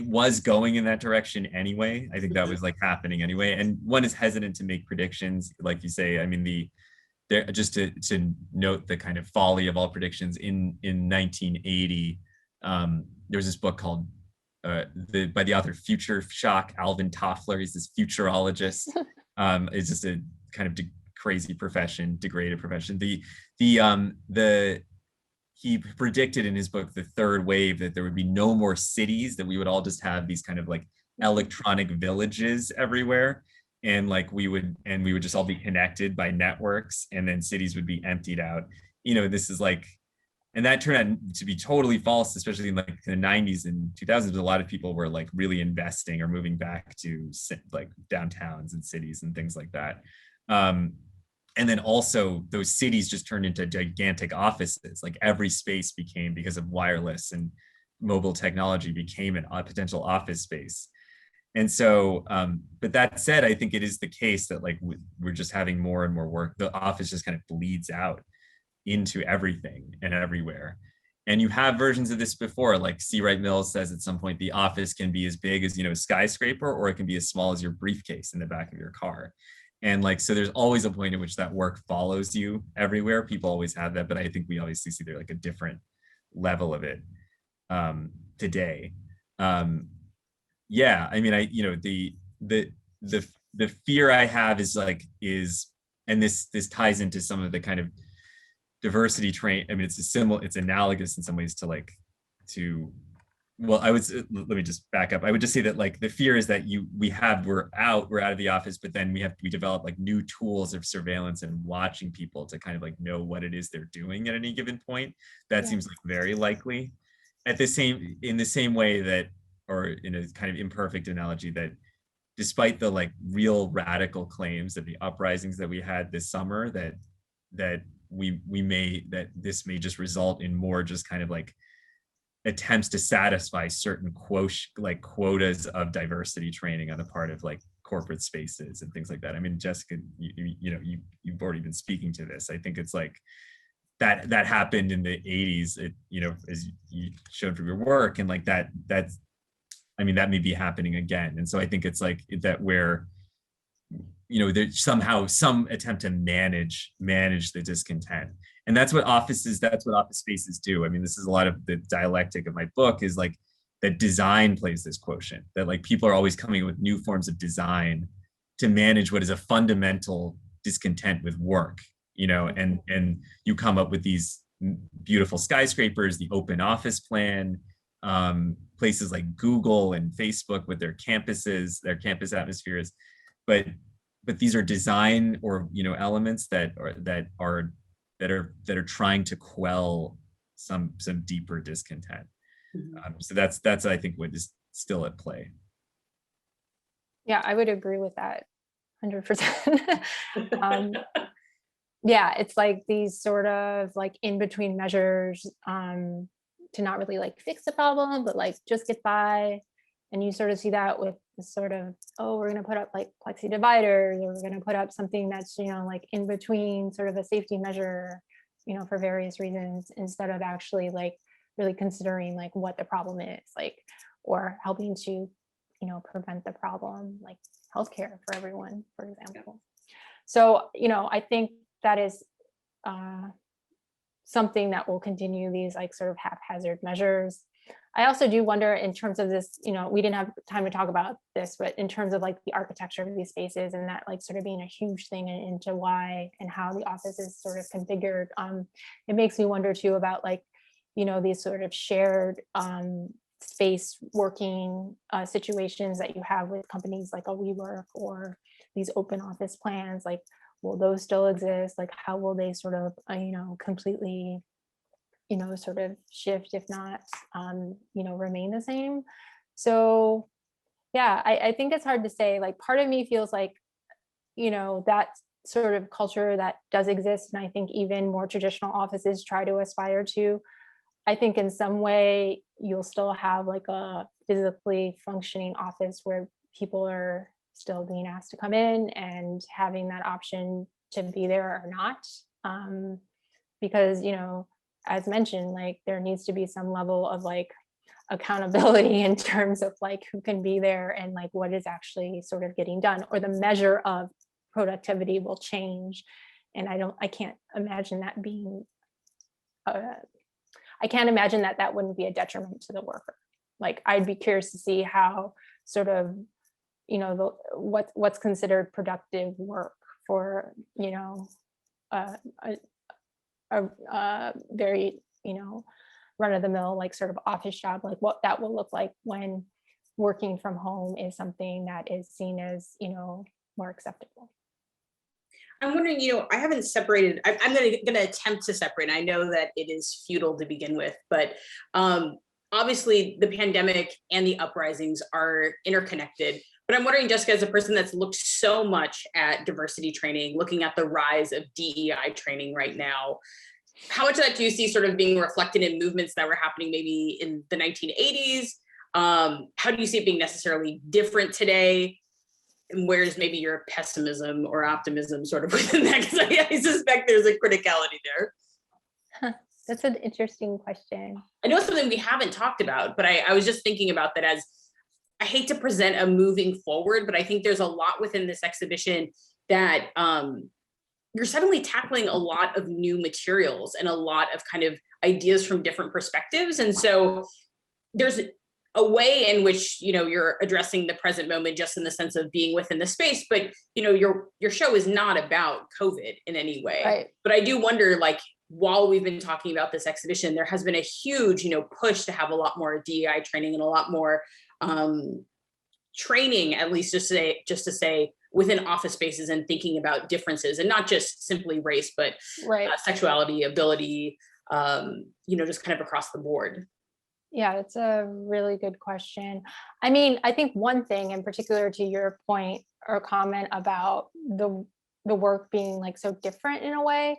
was going in that direction anyway. I think that was like happening anyway. And one is hesitant to make predictions, like you say. I mean, just to note the kind of folly of all predictions. In 1980, there was this book called by the author Future Shock, Alvin Toffler. He's this futurologist. It's just a kind of crazy profession, degraded profession. He predicted in his book, The Third Wave, that there would be no more cities, that we would all just have these kind of like electronic villages everywhere. And like we would just all be connected by networks, and then cities would be emptied out. You know, this is like, and that turned out to be totally false, especially in like the 90s and 2000s. A lot of people were like really investing or moving back to like downtowns and cities and things like that. And then also those cities just turned into gigantic offices. Like every space became, because of wireless and mobile technology, became a potential office space. And so, but that said, I think it is the case that like we're just having more and more work. The office just kind of bleeds out into everything and everywhere. And you have versions of this before, like C. Wright Mills says at some point, the office can be as big as, you know, a skyscraper, or it can be as small as your briefcase in the back of your car. And like, so there's always a point at which that work follows you everywhere. People always have that, but I think we obviously see there like a different level of it today. Yeah, I mean, you know, the fear I have is, and this ties into some of the kind of diversity train. I mean, it's analogous in some ways to well, let me just back up. I would just say that like the fear is that we're out of the office, but then we develop like new tools of surveillance and watching people to kind of like know what it is they're doing at any given point. That seems like very likely. In the same way that, or in a kind of imperfect analogy, that despite the like real radical claims of the uprisings that we had this summer, that this may just result in more just kind of like attempts to satisfy certain quotas of diversity training on the part of like corporate spaces and things like that. I mean, Jessica, you've already been speaking to this. I think it's like that happened in the 80s, as you showed from your work, and like that may be happening again. And so I think it's like that where, there's somehow some attempt to manage the discontent. And that's what office spaces do. I mean, this is a lot of the dialectic of my book, is like that design plays this quotient, that like people are always coming up with new forms of design to manage what is a fundamental discontent with work, and you come up with these beautiful skyscrapers, the open office plan, places like Google and Facebook with their campuses, their campus atmospheres, but these are design or elements that are trying to quell some deeper discontent. So that's I think what is still at play. Yeah, I would agree with that 100%. Yeah, it's like these sort of like in between measures to not really like fix the problem, but like just get by. And you sort of see that with the sort of, we're going to put up like plexi dividers, or we're going to put up something that's, like in between, sort of a safety measure, for various reasons, instead of actually like really considering like what the problem is, like, or helping to, prevent the problem, like healthcare for everyone, for example. So, I think that is something that will continue, these like sort of haphazard measures. I also do wonder in terms of this, we didn't have time to talk about this, but in terms of like the architecture of these spaces and that like sort of being a huge thing into why and how the office is sort of configured, it makes me wonder too about like, these sort of shared space working situations that you have with companies like a WeWork, or these open office plans, like, will those still exist? Like, how will they sort of, completely sort of shift, if not, remain the same? So yeah, I think it's hard to say. Like, part of me feels like you know, that sort of culture that does exist, and I think even more traditional offices try to aspire to, I think in some way you'll still have like a physically functioning office where people are still being asked to come in and having that option to be there or not. Because, you know, as mentioned, like there needs to be some level of like accountability in terms of like who can be there and like what is actually sort of getting done, or the measure of productivity will change. And I can't imagine that being I can't imagine that that wouldn't be a detriment to the worker. Like I'd be curious to see how sort of, you know, what's considered productive work for, you know, a very, you know, run-of-the-mill like sort of office job, like what that will look like when working from home is something that is seen as, you know, more acceptable. I'm wondering, you know, I haven't separated, I'm going to attempt to separate. I know that it is futile to begin with, but obviously the pandemic and the uprisings are interconnected. But I'm wondering, Jessica, as a person that's looked so much at diversity training, looking at the rise of DEI training right now, how much of that do you see sort of being reflected in movements that were happening maybe in the 1980s? How do you see it being necessarily different today? And where's maybe your pessimism or optimism sort of within that? Because I suspect there's a criticality there. That's an interesting question. I know it's something we haven't talked about, but I was just thinking about that, as I hate to present a moving forward, but I think there's a lot within this exhibition that you're suddenly tackling a lot of new materials and a lot of kind of ideas from different perspectives. And so there's a way in which, you know, you're addressing the present moment just in the sense of being within the space, but, you know, your show is not about COVID in any way. Right. But I do wonder, like, while we've been talking about this exhibition, there has been a huge, you know, push to have a lot more DEI training and a lot more training, at least just to say within office spaces and thinking about differences, and not just simply race, but right. Sexuality, ability, you know, just kind of across the board. Yeah, it's a really good question. I mean, I think one thing in particular to your point or comment about the work being like so different in a way,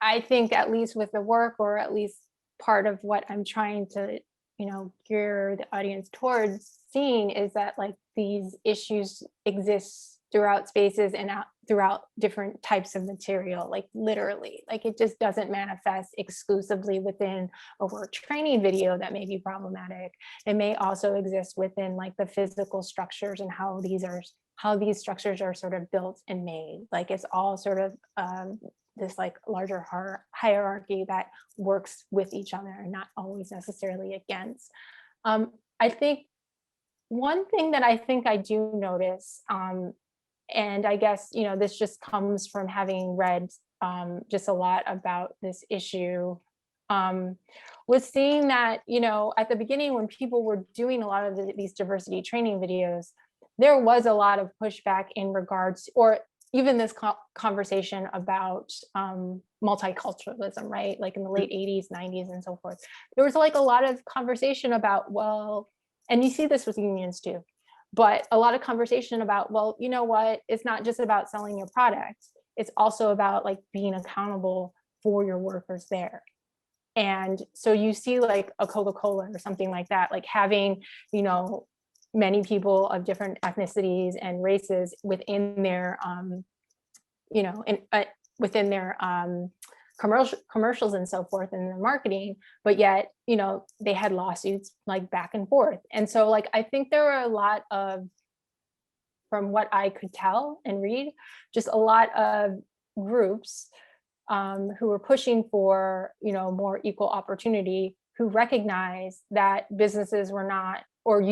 I think at least with the work, or at least part of what I'm trying to, you know, gear the audience towards seeing, is that like these issues exist throughout spaces and throughout different types of material, like literally, like it just doesn't manifest exclusively within a work training video that may be problematic. It may also exist within like the physical structures and how these structures are sort of built and made. Like it's all sort of this like larger hierarchy that works with each other and not always necessarily against. I think one thing that I think I do notice, and I guess, you know, this just comes from having read just a lot about this issue, was seeing that, you know, at the beginning when people were doing a lot of these diversity training videos, there was a lot of pushback in regards, or even this conversation about multiculturalism, right? Like in the late 80s, 90s, and so forth. There was like a lot of conversation about, well, and you see this with unions too, but a lot of conversation about, well, you know what, it's not just about selling your product. It's also about like being accountable for your workers there. And so you see like a Coca-Cola or something like that, like having, you know, many people of different ethnicities and races within their, you know, within their commercials and so forth in their marketing, but yet, you know, they had lawsuits like back and forth. And so like, I think there were a lot of, from what I could tell and read, just a lot of groups who were pushing for, you know, more equal opportunity, who recognized that businesses were not, or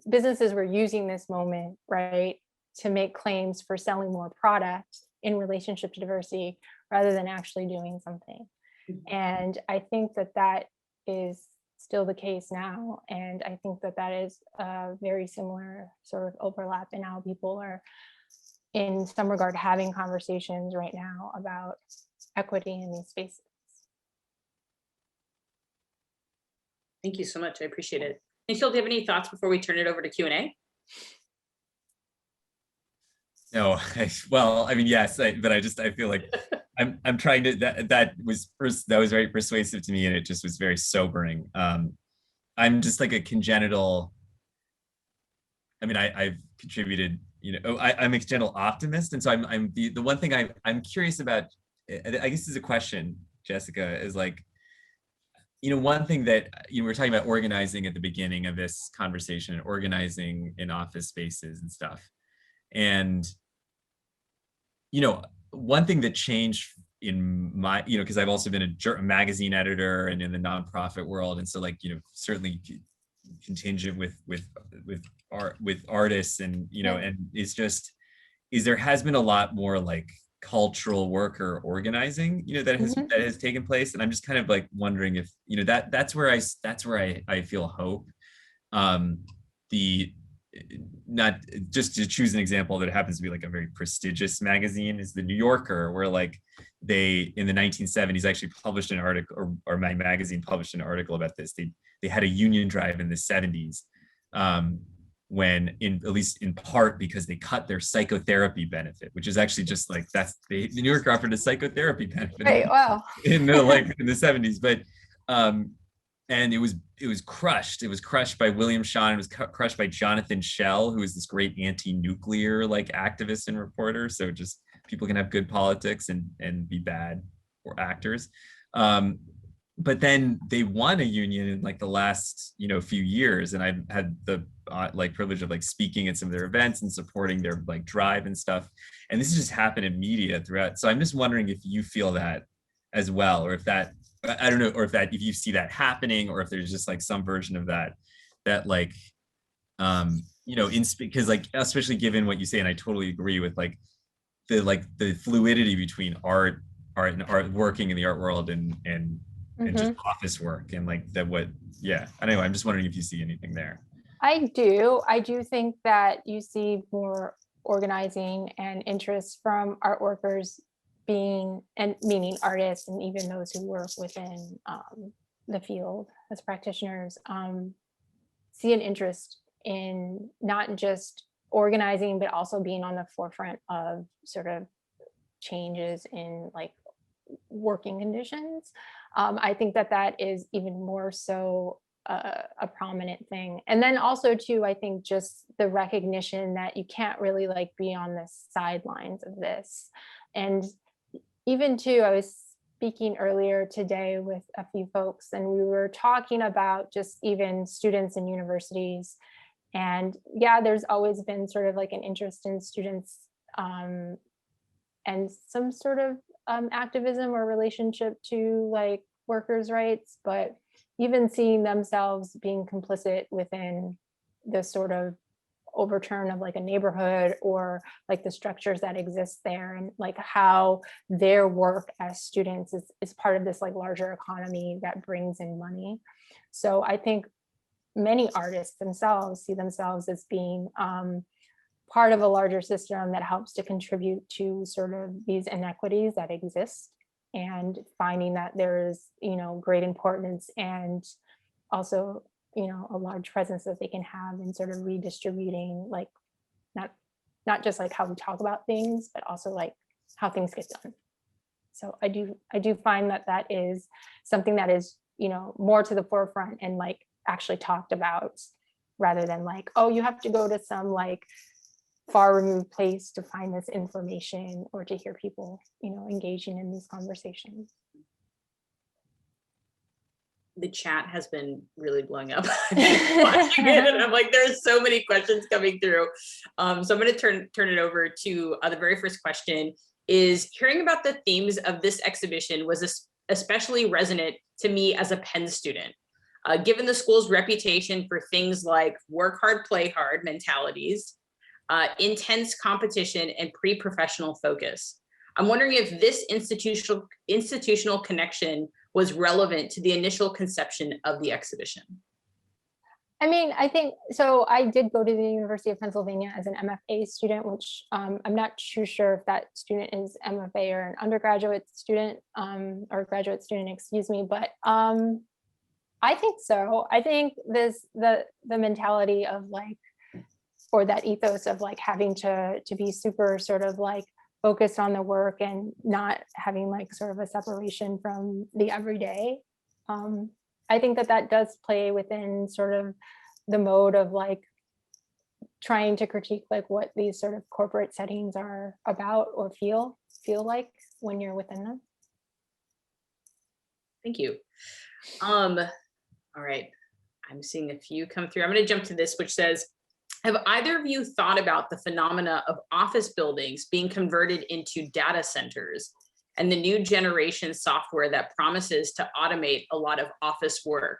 businesses were using this moment, right, to make claims for selling more product in relationship to diversity rather than actually doing something. And I think that that is still the case now. And I think that that is a very similar sort of overlap in how people are, in some regard, having conversations right now about equity in these spaces. Thank you so much. I appreciate it. Nikil, do you have any thoughts before we turn it over to Q&A? No, well, I mean, yes, but I feel like I'm trying to, that was very persuasive to me, and it just was very sobering. I'm just like a congenital, I mean, I've contributed, I'm a congenital optimist. And so I'm the one thing I'm curious about, I guess is a question, Jessica, is like, one thing that, we were talking about organizing at the beginning of this conversation, and organizing in office spaces and stuff. And, one thing that changed in my, because I've also been a magazine editor and in the nonprofit world. And so like, certainly contingent with art, with artists, and, and there has been a lot more like cultural worker organizing, that has taken place. And I'm just kind of like wondering if, that's where I feel hope. Not just to choose an example that happens to be like a very prestigious magazine is the New Yorker, where like they in the 1970s actually published an article, or my magazine published an article about this. They had a union drive in the 70s, when at least in part because they cut their psychotherapy benefit, which is actually just like the New Yorker offered a psychotherapy benefit, right? Wow. in the 70s, but and it was crushed. It was crushed by William Shawn. It was crushed by Jonathan Schell, who is this great anti-nuclear like activist and reporter. So just people can have good politics and be bad or actors. But then they won a union in like the last few years, and I've had the privilege of like speaking at some of their events and supporting their like drive and stuff. And this has just happened in media throughout. So I'm just wondering if you feel that as well, or if that, I don't know, or if you see that happening, or if there's just like some version of that like, because like, especially given what you say, and I totally agree with like the fluidity between art working in the art world and just office work, and like anyway, I'm just wondering if you see anything there. I do think that you see more organizing and interest from art workers, meaning artists, and even those who work within the field as practitioners, see an interest in not just organizing, but also being on the forefront of sort of changes in like working conditions. I think that is even more so a prominent thing. And then also too, I think just the recognition that you can't really like be on the sidelines of this. And even too, I was speaking earlier today with a few folks, and we were talking about just even students in universities. And yeah, there's always been sort of like an interest in students and some sort of activism or relationship to like workers' rights, but even seeing themselves being complicit within the sort of overturn of like a neighborhood, or like the structures that exist there, and like how their work as students is part of this like larger economy that brings in money. So I think many artists themselves see themselves as being part of a larger system that helps to contribute to sort of these inequities that exist, and finding that there is, great importance and also, a large presence that they can have in sort of redistributing, like not just like how we talk about things, but also like how things get done. So I do find that is something that is, more to the forefront and like actually talked about, rather than like, oh, you have to go to some like far removed place to find this information, or to hear people, engaging in these conversations. The chat has been really blowing up. Watching it, and I'm like, there's so many questions coming through. So I'm going to turn it over to the very first question. Is hearing about the themes of this exhibition was especially resonant to me as a Penn student, given the school's reputation for things like work hard, play hard mentalities, intense competition, and pre-professional focus. I'm wondering if this institutional connection was relevant to the initial conception of the exhibition. I mean, I think, so I did go to the University of Pennsylvania as an MFA student, which I'm not too sure if that student is MFA or an undergraduate student, or graduate student, excuse me, but I think so. I think the mentality of like or that ethos of like having to be super sort of like focused on the work and not having like sort of a separation from the everyday. I think that does play within sort of the mode of like trying to critique like what these sort of corporate settings are about or feel like when you're within them. Thank you. All right, I'm seeing a few come through. I'm going to jump to this, which says, have either of you thought about the phenomena of office buildings being converted into data centers and the new generation software that promises to automate a lot of office work?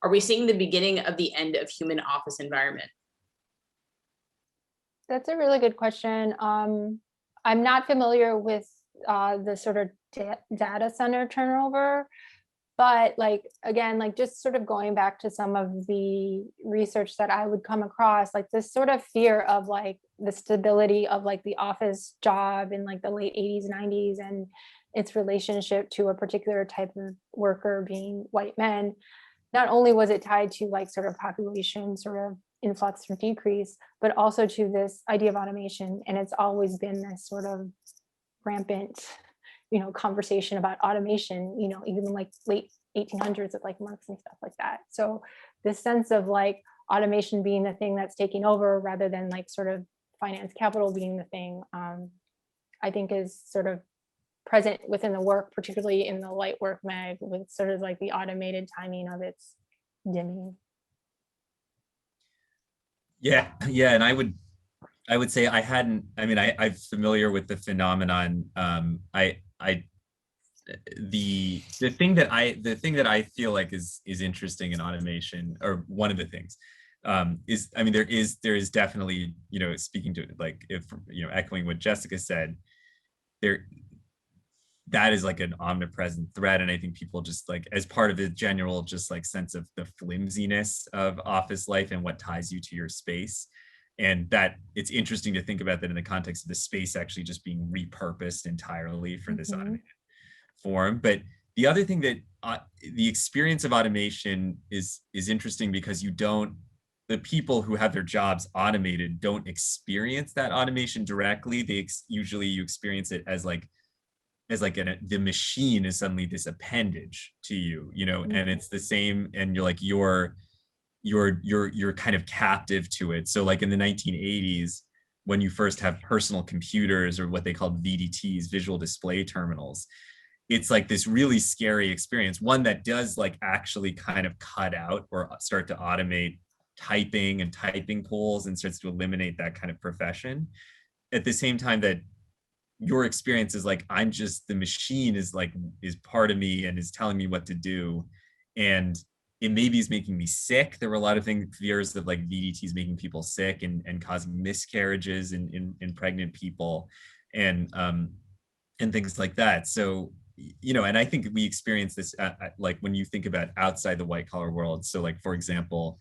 Are we seeing the beginning of the end of human office environment? That's a really good question. I'm not familiar with the sort of data center turnover, but like, again, like just sort of going back to some of the research that I would come across, like this sort of fear of like the stability of like the office job in like the late 80s, 90s, and its relationship to a particular type of worker being white men. Not only was it tied to like sort of population sort of influx or decrease, but also to this idea of automation. And it's always been this sort of rampant, conversation about automation, even like late 1800s with like Marx and stuff like that. So this sense of like automation being the thing that's taking over rather than like sort of finance capital being the thing, I think is sort of present within the work, particularly in the light work mag, with sort of like the automated timing of its dimming. Yeah, and I would say I'm familiar with the phenomenon. The thing that I feel like is interesting in automation, or one of the things, is, there is definitely, speaking to like, if echoing what Jessica said, that is like an omnipresent threat. And I think people just like, as part of the general just like sense of the flimsiness of office life and what ties you to your space, and that it's interesting to think about that in the context of the space actually just being repurposed entirely for this automated form. But the other thing that the experience of automation is interesting, because the people who have their jobs automated don't experience that automation directly. Usually you experience it as the machine is suddenly this appendage to you, and it's the same, and you're kind of captive to it. So like in the 1980s, when you first have personal computers, or what they called VDTs, visual display terminals, it's like this really scary experience, one that does like actually kind of cut out or start to automate typing and typing pools and starts to eliminate that kind of profession. At the same time that your experience is like, I'm just, the machine is part of me and is telling me what to do. And it maybe is making me sick. There were a lot of fears of like VDTs making people sick and causing miscarriages in pregnant people and things like that. So, and I think we experience this like when you think about outside the white collar world. So like, for example,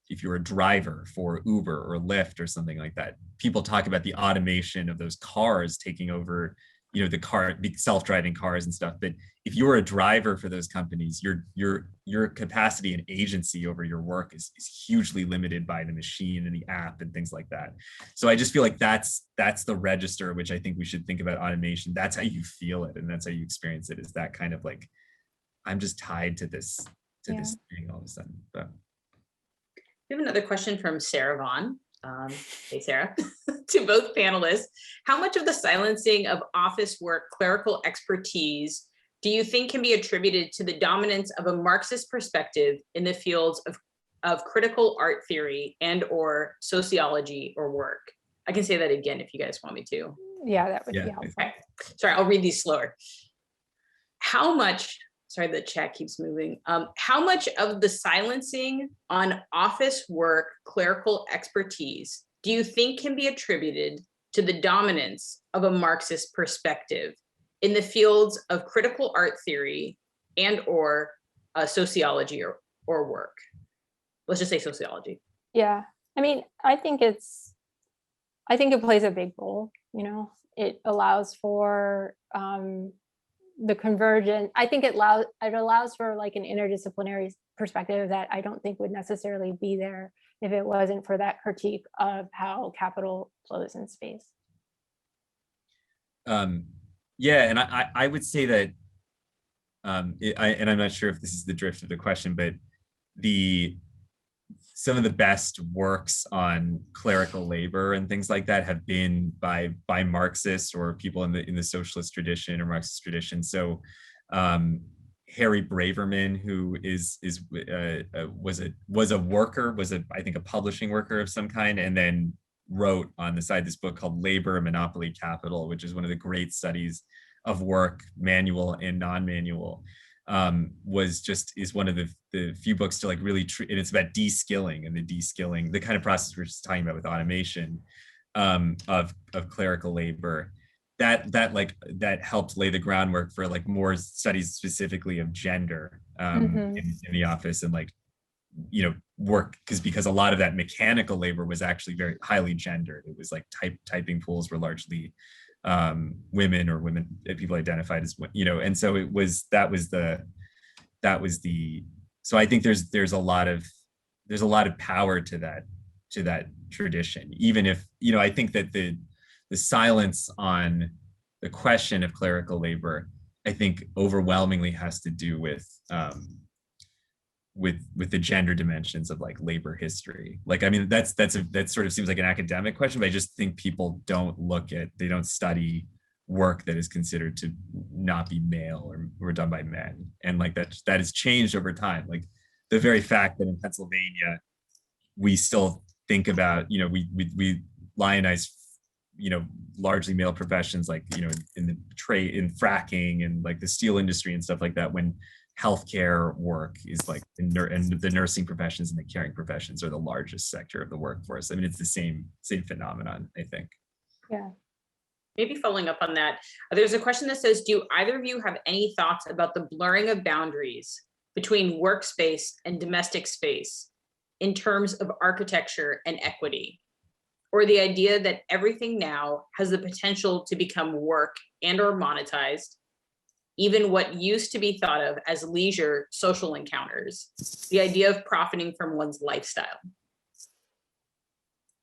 if you're a driver for Uber or Lyft or something like that, people talk about the automation of those cars taking over, the self-driving cars and stuff. But if you're a driver for those companies, your capacity and agency over your work is hugely limited by the machine and the app and things like that. So I just feel like that's the register, which I think we should think about automation. That's how you feel it, and that's how you experience it, is that kind of like, I'm just tied to this thing all of a sudden. But we have another question from Sarah Vaughn. Hey, Sarah, to both panelists. How much of the silencing of office work clerical expertise do you think can be attributed to the dominance of a Marxist perspective in the fields of critical art theory and or sociology or work? I can say that again if you guys want me to. Yeah, that would be helpful. Okay. Sorry, I'll read these slower. How much, sorry, the chat keeps moving. How much of the silencing on office work clerical expertise do you think can be attributed to the dominance of a Marxist perspective in the fields of critical art theory and or sociology or work? Let's just say sociology. Yeah, I mean, I think it plays a big role. It allows for the convergence. I think it allows for like an interdisciplinary perspective that I don't think would necessarily be there if it wasn't for that critique of how capital flows in space. Yeah, and I would say that, and I'm not sure if this is the drift of the question, but some of the best works on clerical labor and things like that have been by Marxists or people in the socialist tradition or Marxist tradition. So Harry Braverman, who was a worker, I think a publishing worker of some kind, and then wrote on the side this book called Labor, Monopoly, Capital, which is one of the great studies of work, manual and non-manual. Is one of the few books to like really and it's about de-skilling and the kind of process we're just talking about with automation of clerical labor. That helped lay the groundwork for like more studies specifically of gender in the office, and like, you know, work because a lot of that mechanical labor was actually very highly gendered. It was like typing pools were largely women or people identified as, you know, and so so I think there's a lot of power to that tradition, even if, you know, I think that the silence on the question of clerical labor, I think overwhelmingly has to do with the gender dimensions of like labor history. Like, I mean, that sort of seems like an academic question, but I just think people they don't study work that is considered to not be male or done by men. And like that has changed over time. Like the very fact that in Pennsylvania, we still think about, you know, we lionize, you know, largely male professions, like, you know, in the trade, in fracking and like the steel industry and stuff like that, when healthcare work is like, and the nursing professions and the caring professions are the largest sector of the workforce. I mean, it's the same phenomenon, I think. Yeah. Maybe following up on that, there's a question that says, do either of you have any thoughts about the blurring of boundaries between workspace and domestic space in terms of architecture and equity? Or the idea that everything now has the potential to become work and or monetized, even what used to be thought of as leisure social encounters, the idea of profiting from one's lifestyle?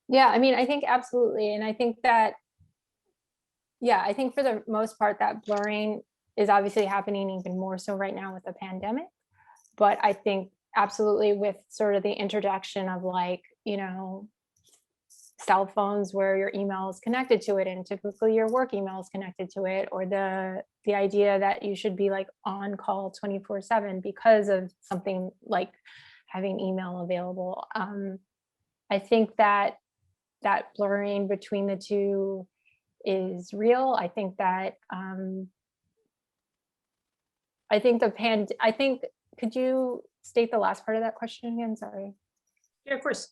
Yeah, I mean, I think absolutely. And I think that, yeah, I think for the most part, that blurring is obviously happening even more so right now with the pandemic. But I think absolutely with sort of the introduction of like, you know, cell phones where your email is connected to it and typically your work email is connected to it, or the idea that you should be like on call 24/7 because of something like having email available. I think that blurring between the two is real. I think that could you state the last part of that question again? Sorry. Yeah, of course.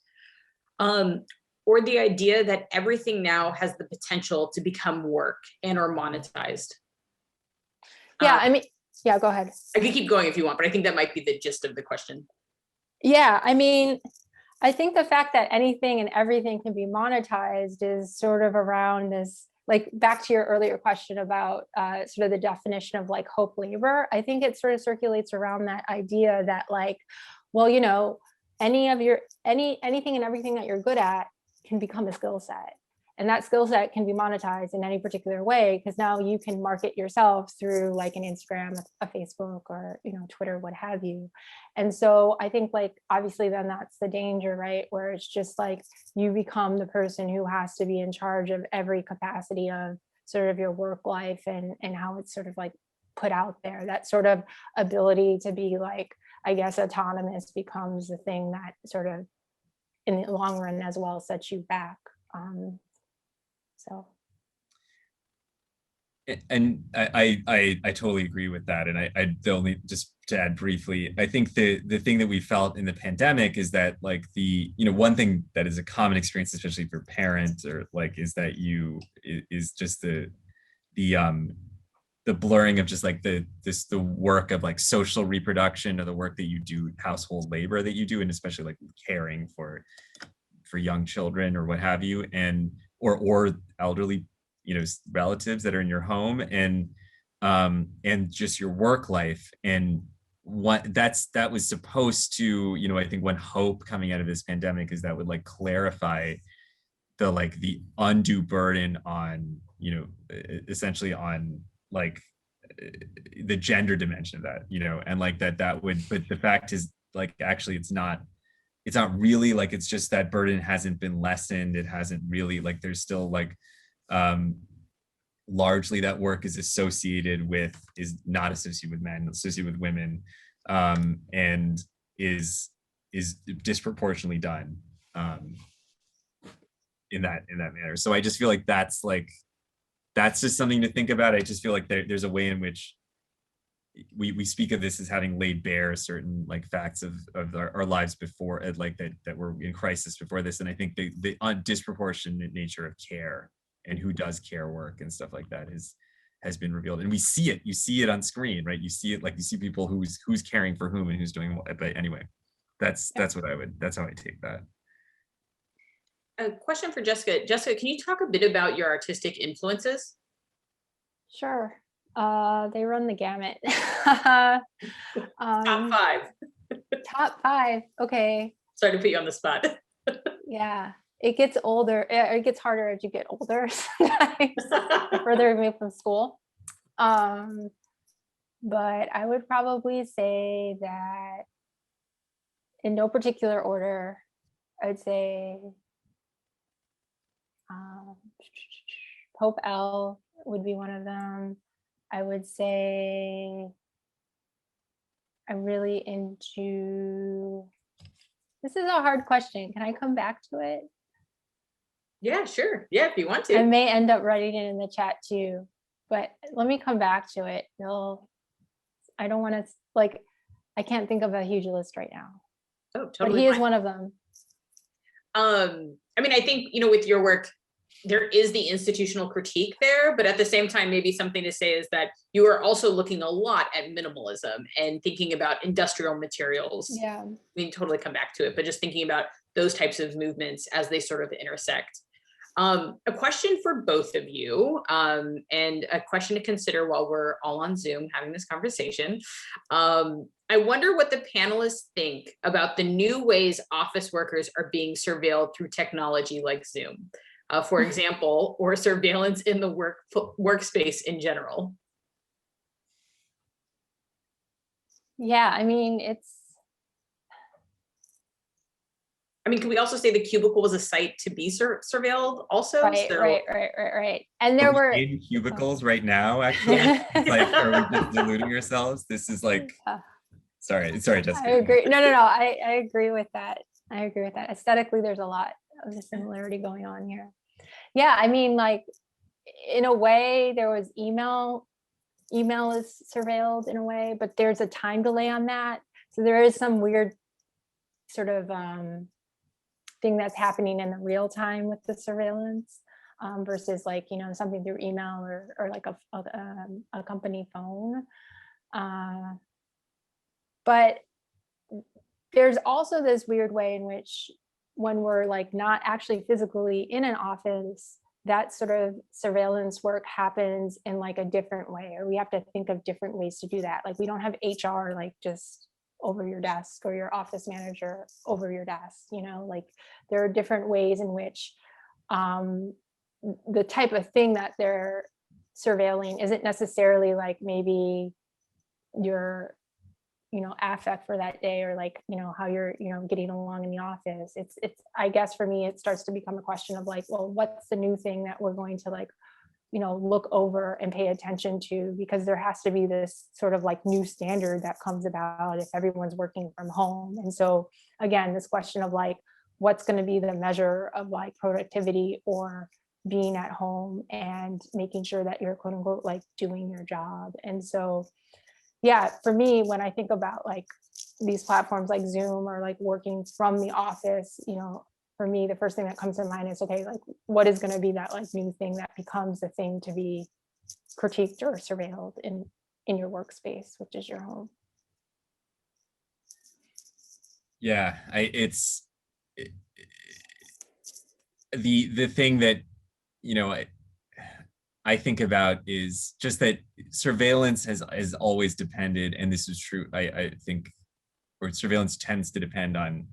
Or the idea that everything now has the potential to become work and or monetized. Yeah, I mean, yeah, go ahead. I can keep going if you want, but I think that might be the gist of the question. Yeah, I mean, I think the fact that anything and everything can be monetized is sort of around this, like back to your earlier question about sort of the definition of like hope labor. I think it sort of circulates around that idea that like, well, you know, anything and everything that you're good at can become a skill set. And that skill set can be monetized in any particular way, because now you can market yourself through like an Instagram, a Facebook, or, you know, Twitter, what have you. And so I think like, obviously then that's the danger, right? Where it's just like, you become the person who has to be in charge of every capacity of sort of your work life and how it's sort of like put out there. That sort of ability to be like, I guess, autonomous becomes the thing that sort of in the long run as well sets you back. So. And I totally agree with that. And I only just to add briefly, I think the thing that we felt in the pandemic is that like one thing that is a common experience, especially for parents, or like is that is just the blurring of just like the work of like social reproduction, or the work that you do, household labor that you do, and especially like caring for young children or what have you, and or elderly, you know, relatives that are in your home, and just your work life. And that was supposed to, you know, I think one hope coming out of this pandemic is that would like clarify the undue burden on, you know, essentially on like the gender dimension of that, you know, and like that would, but the fact is like, actually it's not really like, it's just that burden hasn't been lessened. It hasn't really like, there's still like, largely that work is not associated with men, associated with women, and is disproportionately done in that manner. So I just feel like that's just something to think about. I just feel like there's a way in which we speak of this as having laid bare certain like facts of our lives before, like that were in crisis before this. And I think the disproportionate nature of care and who does care work and stuff like that has been revealed. And we see it, you see it on screen, right? You see it, like you see people who's caring for whom and who's doing what. But anyway, that's how I take that. A question for Jessica. Jessica, can you talk a bit about your artistic influences? Sure. They run the gamut. Top five. Top five. Okay. Sorry to put you on the spot. Yeah. It gets harder as you get older sometimes, further removed from school. But I would probably say that in no particular order, I would say Pope L would be one of them. I would say I'm really into, this is a hard question. Can I come back to it? Yeah, sure. Yeah, if you want to. I may end up writing it in the chat too, but let me come back to it. I don't want to, like, I can't think of a huge list right now. Oh, totally. But he is one of them. I mean, I think, you know, with your work, there is the institutional critique there, but at the same time, maybe something to say is that you are also looking a lot at minimalism and thinking about industrial materials. Yeah. We can totally come back to it, but just thinking about those types of movements as they sort of intersect. A question for both of you, and a question to consider while we're all on Zoom having this conversation. I wonder what the panelists think about the new ways office workers are being surveilled through technology like Zoom, for example, or surveillance in the workspace in general. Yeah, I mean, can we also say the cubicle was a site to be surveilled also? Right, so, right. And there were in cubicles right now, actually. Like, are we just deluding ourselves? This is like, sorry, Jessica. I agree. No. I agree with that. Aesthetically, there's a lot of the similarity going on here. Yeah, I mean, like, in a way, there was email is surveilled in a way, but there's a time delay on that. So there is some weird sort of thing that's happening in the real time with the surveillance versus like, you know, something through email or like a company phone. But there's also this weird way in which when we're like not actually physically in an office, that sort of surveillance work happens in like a different way, or we have to think of different ways to do that. Like we don't have HR like just over your desk or your office manager over your desk, you know, like there are different ways in which the type of thing that they're surveilling isn't necessarily like maybe your, you know, affect for that day or like, you know, how you're, you know, getting along in the office. It's I guess for me, it starts to become a question of like, well, what's the new thing that we're going to like, you know, look over and pay attention to, because there has to be this sort of like new standard that comes about if everyone's working from home. And so again, this question of like, what's going to be the measure of like productivity or being at home and making sure that you're quote unquote like doing your job. And so yeah, for me, when I think about like these platforms like Zoom or like working from the office, you know, for me, the first thing that comes to mind is, okay, like what is going to be that like new thing that becomes the thing to be critiqued or surveilled in your workspace, which is your home. Yeah, the thing that, you know, I think about is just that surveillance has always depended, and this is true, I think, or surveillance tends to depend on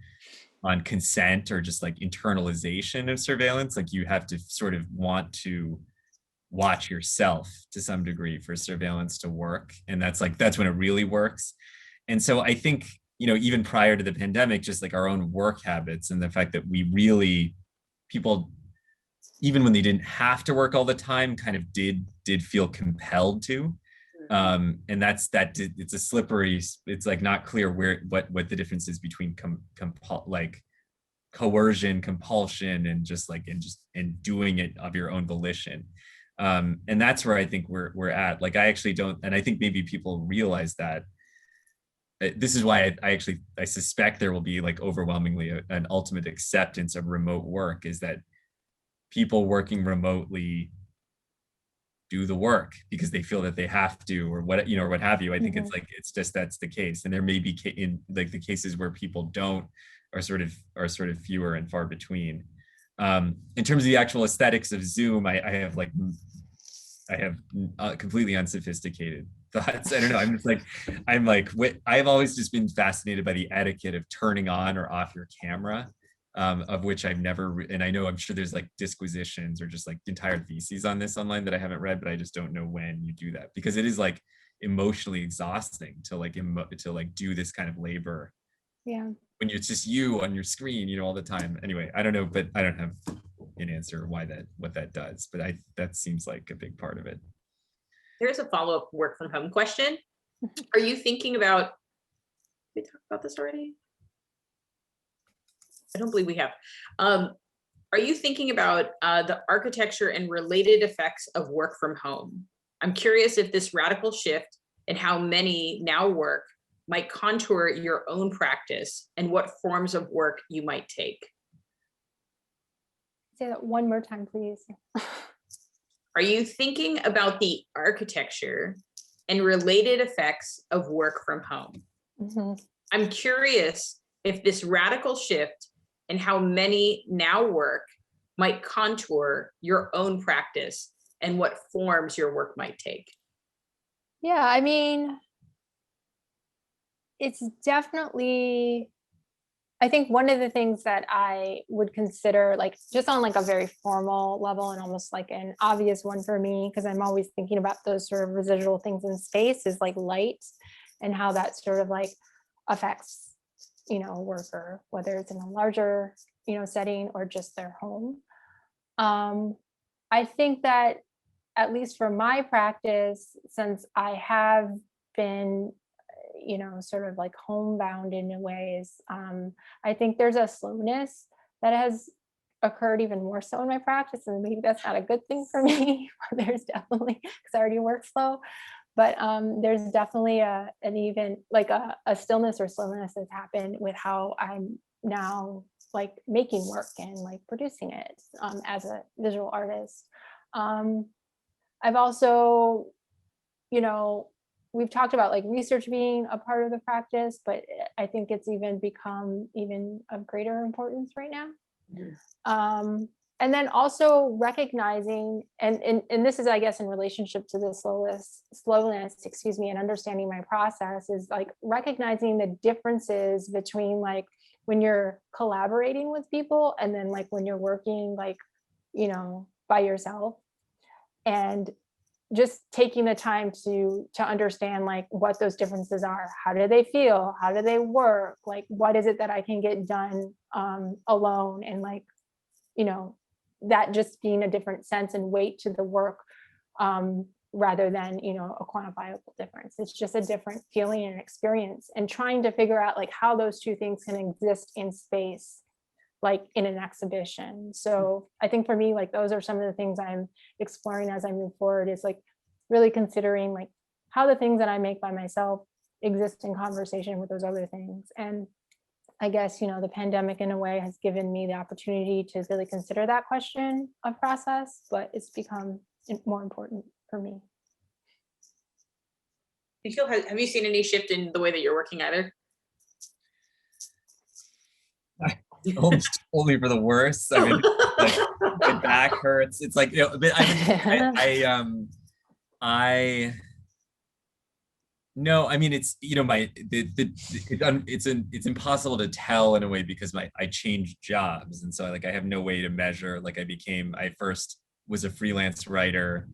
consent or just like internalization of surveillance. Like you have to sort of want to watch yourself to some degree for surveillance to work. And that's when it really works. And so I think, even prior to the pandemic, just like our own work habits and the fact that people, even when they didn't have to work all the time, kind of did feel compelled to. And it's a slippery, it's like not clear what the difference is between coercion, compulsion, and doing it of your own volition. And that's where I think we're at. Like, I actually don't, and I think maybe people realize that. This is why I suspect there will be like overwhelmingly an ultimate acceptance of remote work, is that people working remotely do the work because they feel that they have to, or what have you. I think it's just that's the case, and there may be in like the cases where people don't are sort of fewer and far between. In terms of the actual aesthetics of Zoom, I have completely unsophisticated thoughts. I don't know. I've always just been fascinated by the etiquette of turning on or off your camera, of which I've never, and I'm sure there's like disquisitions or just like entire theses on this online that I haven't read, but I just don't know when you do that, because it is like emotionally exhausting to do this kind of labor. Yeah. When it's just you on your screen, all the time. Anyway, I don't know, but I don't have an answer what that does, but that seems like a big part of it. Here's a follow-up work from home question. Are you thinking about, we talked about this already? I don't believe we have. Are you thinking about the architecture and related effects of work from home? I'm curious if this radical shift in how many now work might contour your own practice and what forms of work you might take. Say that one more time, please. Are you thinking about the architecture and related effects of work from home? Mm-hmm. I'm curious if this radical shift in how many now work might contour your own practice and what forms your work might take. Yeah, I mean, it's definitely, I think one of the things that I would consider, like just on like a very formal level and almost like an obvious one for me, because I'm always thinking about those sort of residual things in space, is like light and how that sort of like affects, a worker, whether it's in a larger, setting or just their home. I think that at least for my practice, since I have been sort of like homebound in ways, I think there's a slowness that has occurred even more so in my practice, and maybe that's not a good thing for me. There's definitely, because I already work slow, but there's definitely an even like a stillness or slowness that's happened with how I'm now like making work and like producing it as a visual artist. I've also, we've talked about like research being a part of the practice, but I think it's even become even of greater importance right now. And then also recognizing, and this is, I guess, in relationship to the slowness, and understanding my process, is like recognizing the differences between like when you're collaborating with people and then like when you're working like, by yourself, and just taking the time to understand like what those differences are. How do they feel? How do they work? Like, what is it that I can get done alone? And like, that just being a different sense and weight to the work rather than, a quantifiable difference. It's just a different feeling and experience, and trying to figure out like how those two things can exist in space, like in an exhibition. So I think for me, like those are some of the things I'm exploring as I move forward, is like really considering like how the things that I make by myself exist in conversation with those other things. And I guess, the pandemic in a way has given me the opportunity to really consider that question of process, but it's become more important for me. Nikil, have you seen any shift in the way that you're working either? only for the worse. I mean, like my back hurts. It's like, but no, I mean, it's, it's impossible to tell in a way because I changed jobs. And so like, I have no way to measure, like I first was a freelance writer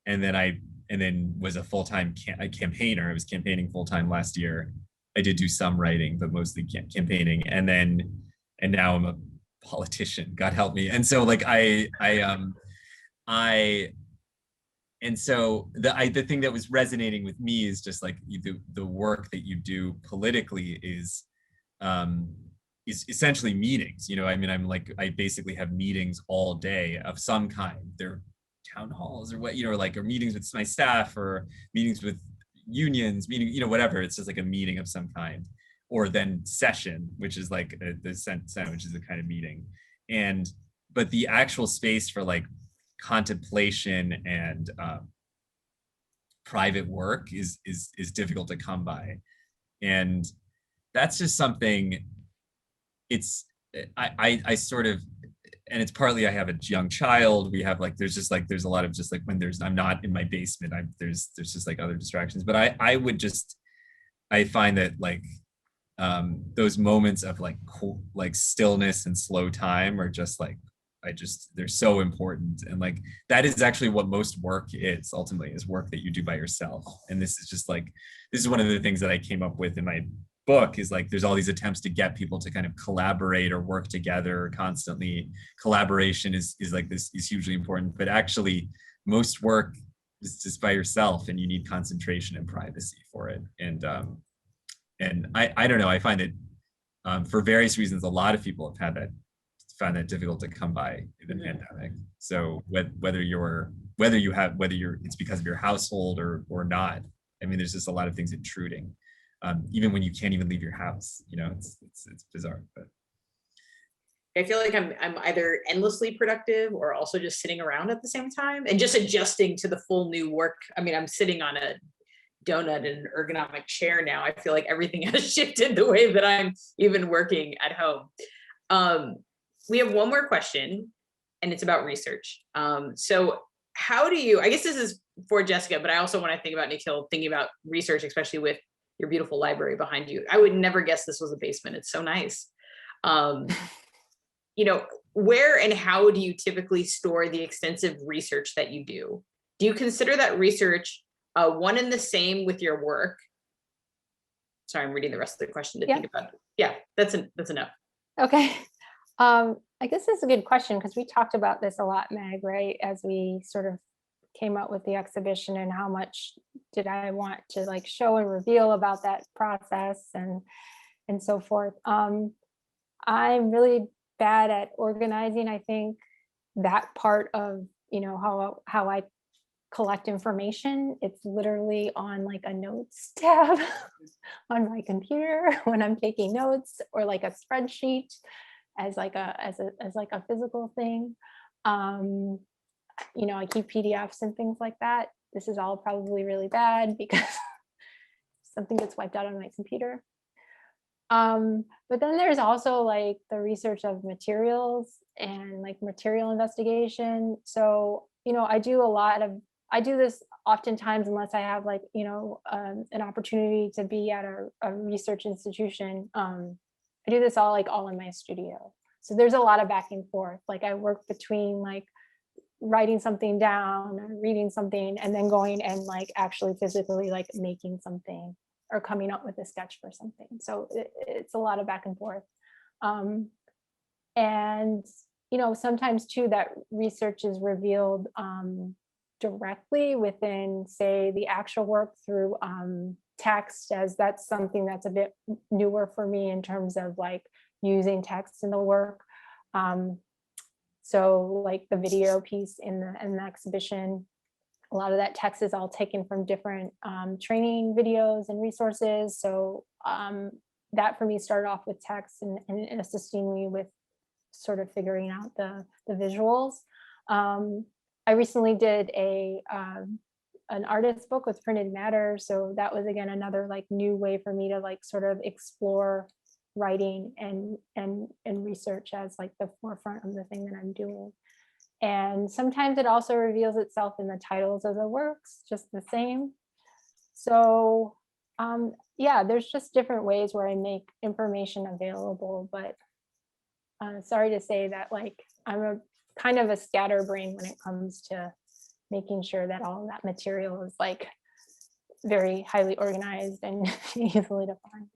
and then was a full-time campaigner. I was campaigning full-time last year. I did do some writing, but mostly campaigning. And now I'm a politician, God help me. And so like, and so the thing that was resonating with me is just like the work that you do politically is essentially meetings. I mean, I basically have meetings all day of some kind. They're town halls or what, or meetings with my staff or meetings with unions, whatever. It's just like a meeting of some kind, or then session, which is like the Senate, which is a kind of meeting. But the actual space for like contemplation and private work is difficult to come by, and that's just something. I sort of, and it's partly I have a young child. We have there's a lot of just like when I'm not in my basement. There's just like other distractions. But I find that those moments of like stillness and slow time are just like. They're so important. And like, that is actually what most work is ultimately, is work that you do by yourself. And this is one of the things that I came up with in my book, is like, there's all these attempts to get people to kind of collaborate or work together constantly. Collaboration is hugely important, but actually most work is just by yourself, and you need concentration and privacy for it. And I don't know, I find that for various reasons, a lot of people have found that difficult to come by in the pandemic. So whether it's because of your household or not, I mean, there's just a lot of things intruding, even when you can't even leave your house. It's bizarre. But I feel like I'm either endlessly productive or also just sitting around at the same time and just adjusting to the full new work. I mean, I'm sitting on a donut in an ergonomic chair now. I feel like everything has shifted the way that I'm even working at home. We have one more question, and it's about research. So how do you, I guess this is for Jessica, but I also want to think about Nikil, thinking about research, especially with your beautiful library behind you. I would never guess this was a basement. It's so nice. Where and how do you typically store the extensive research that you do? Do you consider that research one and the same with your work? Sorry, I'm reading the rest of the question to think about it. Yeah, that's enough. Okay. I guess that's a good question, because we talked about this a lot, Meg, right? As we sort of came up with the exhibition, and how much did I want to like show and reveal about that process and so forth. I'm really bad at organizing, I think, that part of, how I collect information. It's literally on like a notes tab on my computer when I'm taking notes, or like a spreadsheet as like a physical thing. I keep PDFs and things like that. This is all probably really bad because something gets wiped out on my computer. But then there's also like the research of materials and like material investigation. So, I do this oftentimes, unless I have like, an opportunity to be at a research institution. I do this all in my studio. So there's a lot of back and forth. Like I work between like writing something down or reading something, and then going and like actually physically like making something or coming up with a sketch for something. So it's a lot of back and forth. And, sometimes too, that research is revealed directly within, say, the actual work through text, as that's something that's a bit newer for me in terms of like using text in the work. So like the video piece in the exhibition, a lot of that text is all taken from different training videos and resources. So that for me started off with text and assisting me with sort of figuring out the visuals. I recently did an artist book with printed matter. So that was, again, another like new way for me to like sort of explore writing and research as like the forefront of the thing that I'm doing. And sometimes it also reveals itself in the titles of the works, just the same. So yeah, there's just different ways where I make information available, but sorry to say that like I'm a kind of a scatterbrain when it comes to making sure that all of that material is like very highly organized and easily to find.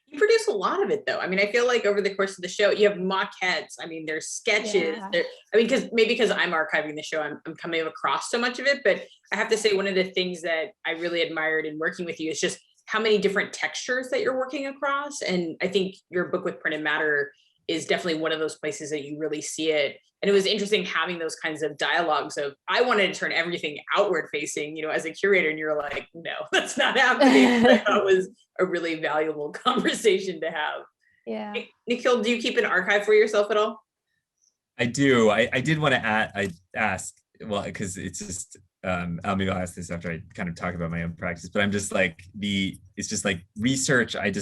You produce a lot of it though. I mean, I feel like over the course of the show, you have maquettes. I mean, there's sketches. Yeah. I mean, because I'm archiving the show, I'm coming across so much of it. But I have to say, one of the things that I really admired in working with you is just how many different textures that you're working across. And I think your book with Printed Matter is definitely one of those places that you really see it. And it was interesting having those kinds of dialogues of, I wanted to turn everything outward facing, you know, as a curator, and you're like, no, that's not happening. I thought was a really valuable conversation to have. Yeah. Nikil, do you keep an archive for yourself at all? I do. I did want to ask, well, because it's just, maybe I'll ask this after I kind of talk about my own practice, but I'm just like, it's just like research, I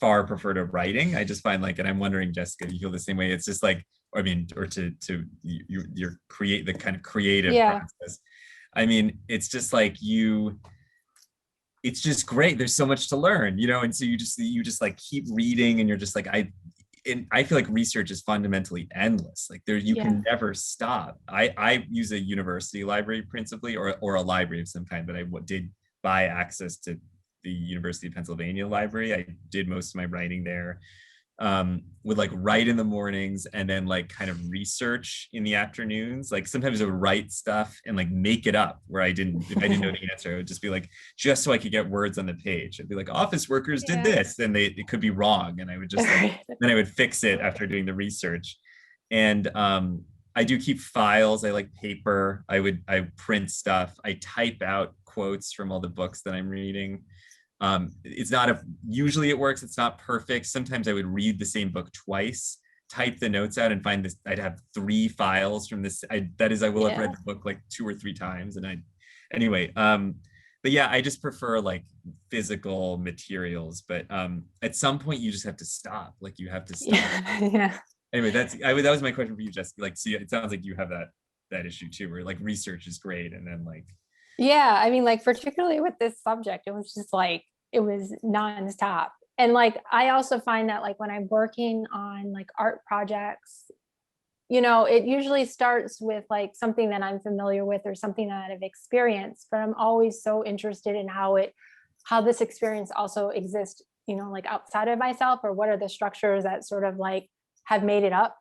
far prefer to writing. I just find like, and I'm wondering, Jessica, you feel the same way? It's just like, I mean, or to your create the kind of creative process. I mean, it's just like it's just great. There's so much to learn, you know? And so you just like keep reading, and you're just like, I feel like research is fundamentally endless. Like you can never stop. I use a university library principally, or a library of some kind, but I did buy access to the University of Pennsylvania library. I did most of my writing there. Would like write in the mornings and then like kind of research in the afternoons. Like sometimes I would write stuff and like make it up where if I didn't know the answer, I would just be like, just so I could get words on the page. I'd be like, office workers did this, and it could be wrong. And I would just like, then I would fix it after doing the research. And I do keep files. I like paper. I print stuff. I type out quotes from all the books that I'm reading. It's not usually it works. It's not perfect. Sometimes I would read the same book twice, type the notes out, and find this. I'd have 3 files from this. I will have read the book like 2 or 3 times. And but yeah, I just prefer like physical materials. But at some point you just have to stop. Like you have to stop. Yeah. Anyway, that was my question for you, Jessica. Like, see, it sounds like you have that issue too, where like research is great, and then like. Yeah, I mean, like particularly with this subject, it was just like, it was nonstop. And like, I also find that like when I'm working on like art projects, you know, it usually starts with like something that I'm familiar with or something that I've experienced, but I'm always so interested in how this experience also exists, you know, like outside of myself, or what are the structures that sort of like have made it up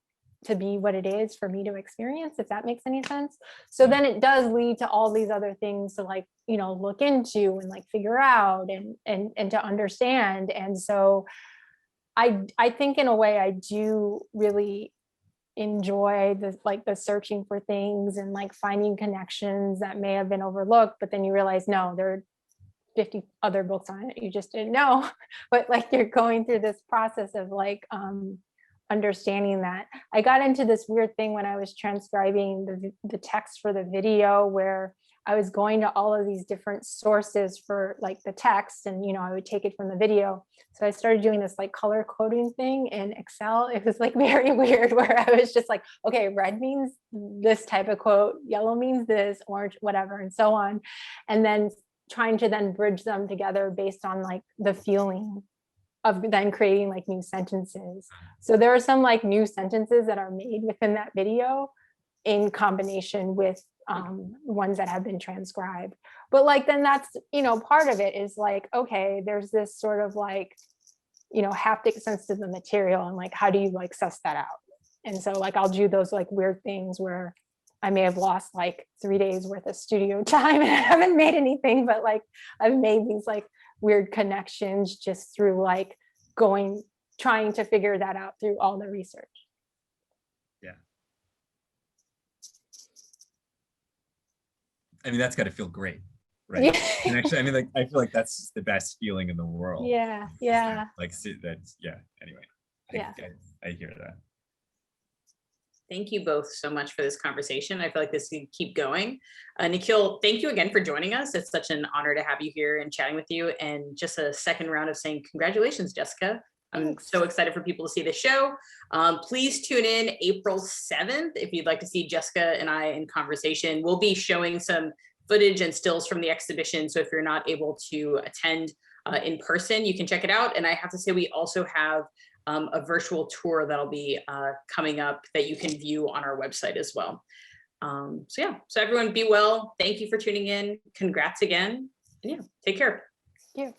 to be what it is for me to experience, if that makes any sense. So then it does lead to all these other things to like, you know, look into and like figure out and to understand. And so I think in a way I do really enjoy the searching for things and like finding connections that may have been overlooked, but then you realize, no, there are 50 other books on it you just didn't know. But like you're going through this process of like understanding that. I got into this weird thing when I was transcribing the text for the video, where I was going to all of these different sources for like the text, and you know, I would take it from the video. So I started doing this like color coding thing in Excel. It was like very weird, where I was just like, okay, red means this type of quote, yellow means this, orange, whatever, and so on. And then trying to then bridge them together based on like the feeling of then creating like new sentences. So there are some like new sentences that are made within that video in combination with ones that have been transcribed. But like, then that's, you know, part of it is like, okay, there's this sort of like, you know, haptic sense to the material, and like, how do you like suss that out? And so like, I'll do those like weird things where I may have lost like 3 days worth of studio time and I haven't made anything, but like I've made these like weird connections just through like trying to figure that out through all the research. Yeah. I mean, that's got to feel great, right? Yeah. And actually, I mean, like, I feel like that's just the best feeling in the world. Yeah. Yeah. Like, that's, yeah. Anyway, I hear that. Thank you both so much for this conversation. I feel like this can keep going. Nikil, thank you again for joining us. It's such an honor to have you here and chatting with you. And just a second round of saying congratulations, Jessica. I'm Thanks. so excited for people to see the show. Please tune in April 7th if you'd like to see Jessica and I in conversation. We'll be showing some footage and stills from the exhibition. So if you're not able to attend in person, you can check it out. And I have to say, we also have a virtual tour that'll be coming up that you can view on our website as well. So yeah, so everyone be well. Thank you for tuning in. Congrats again. And yeah, take care. Thank you.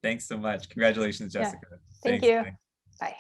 Thanks so much. Congratulations, Jessica. Thank Thanks. you. Bye. Bye.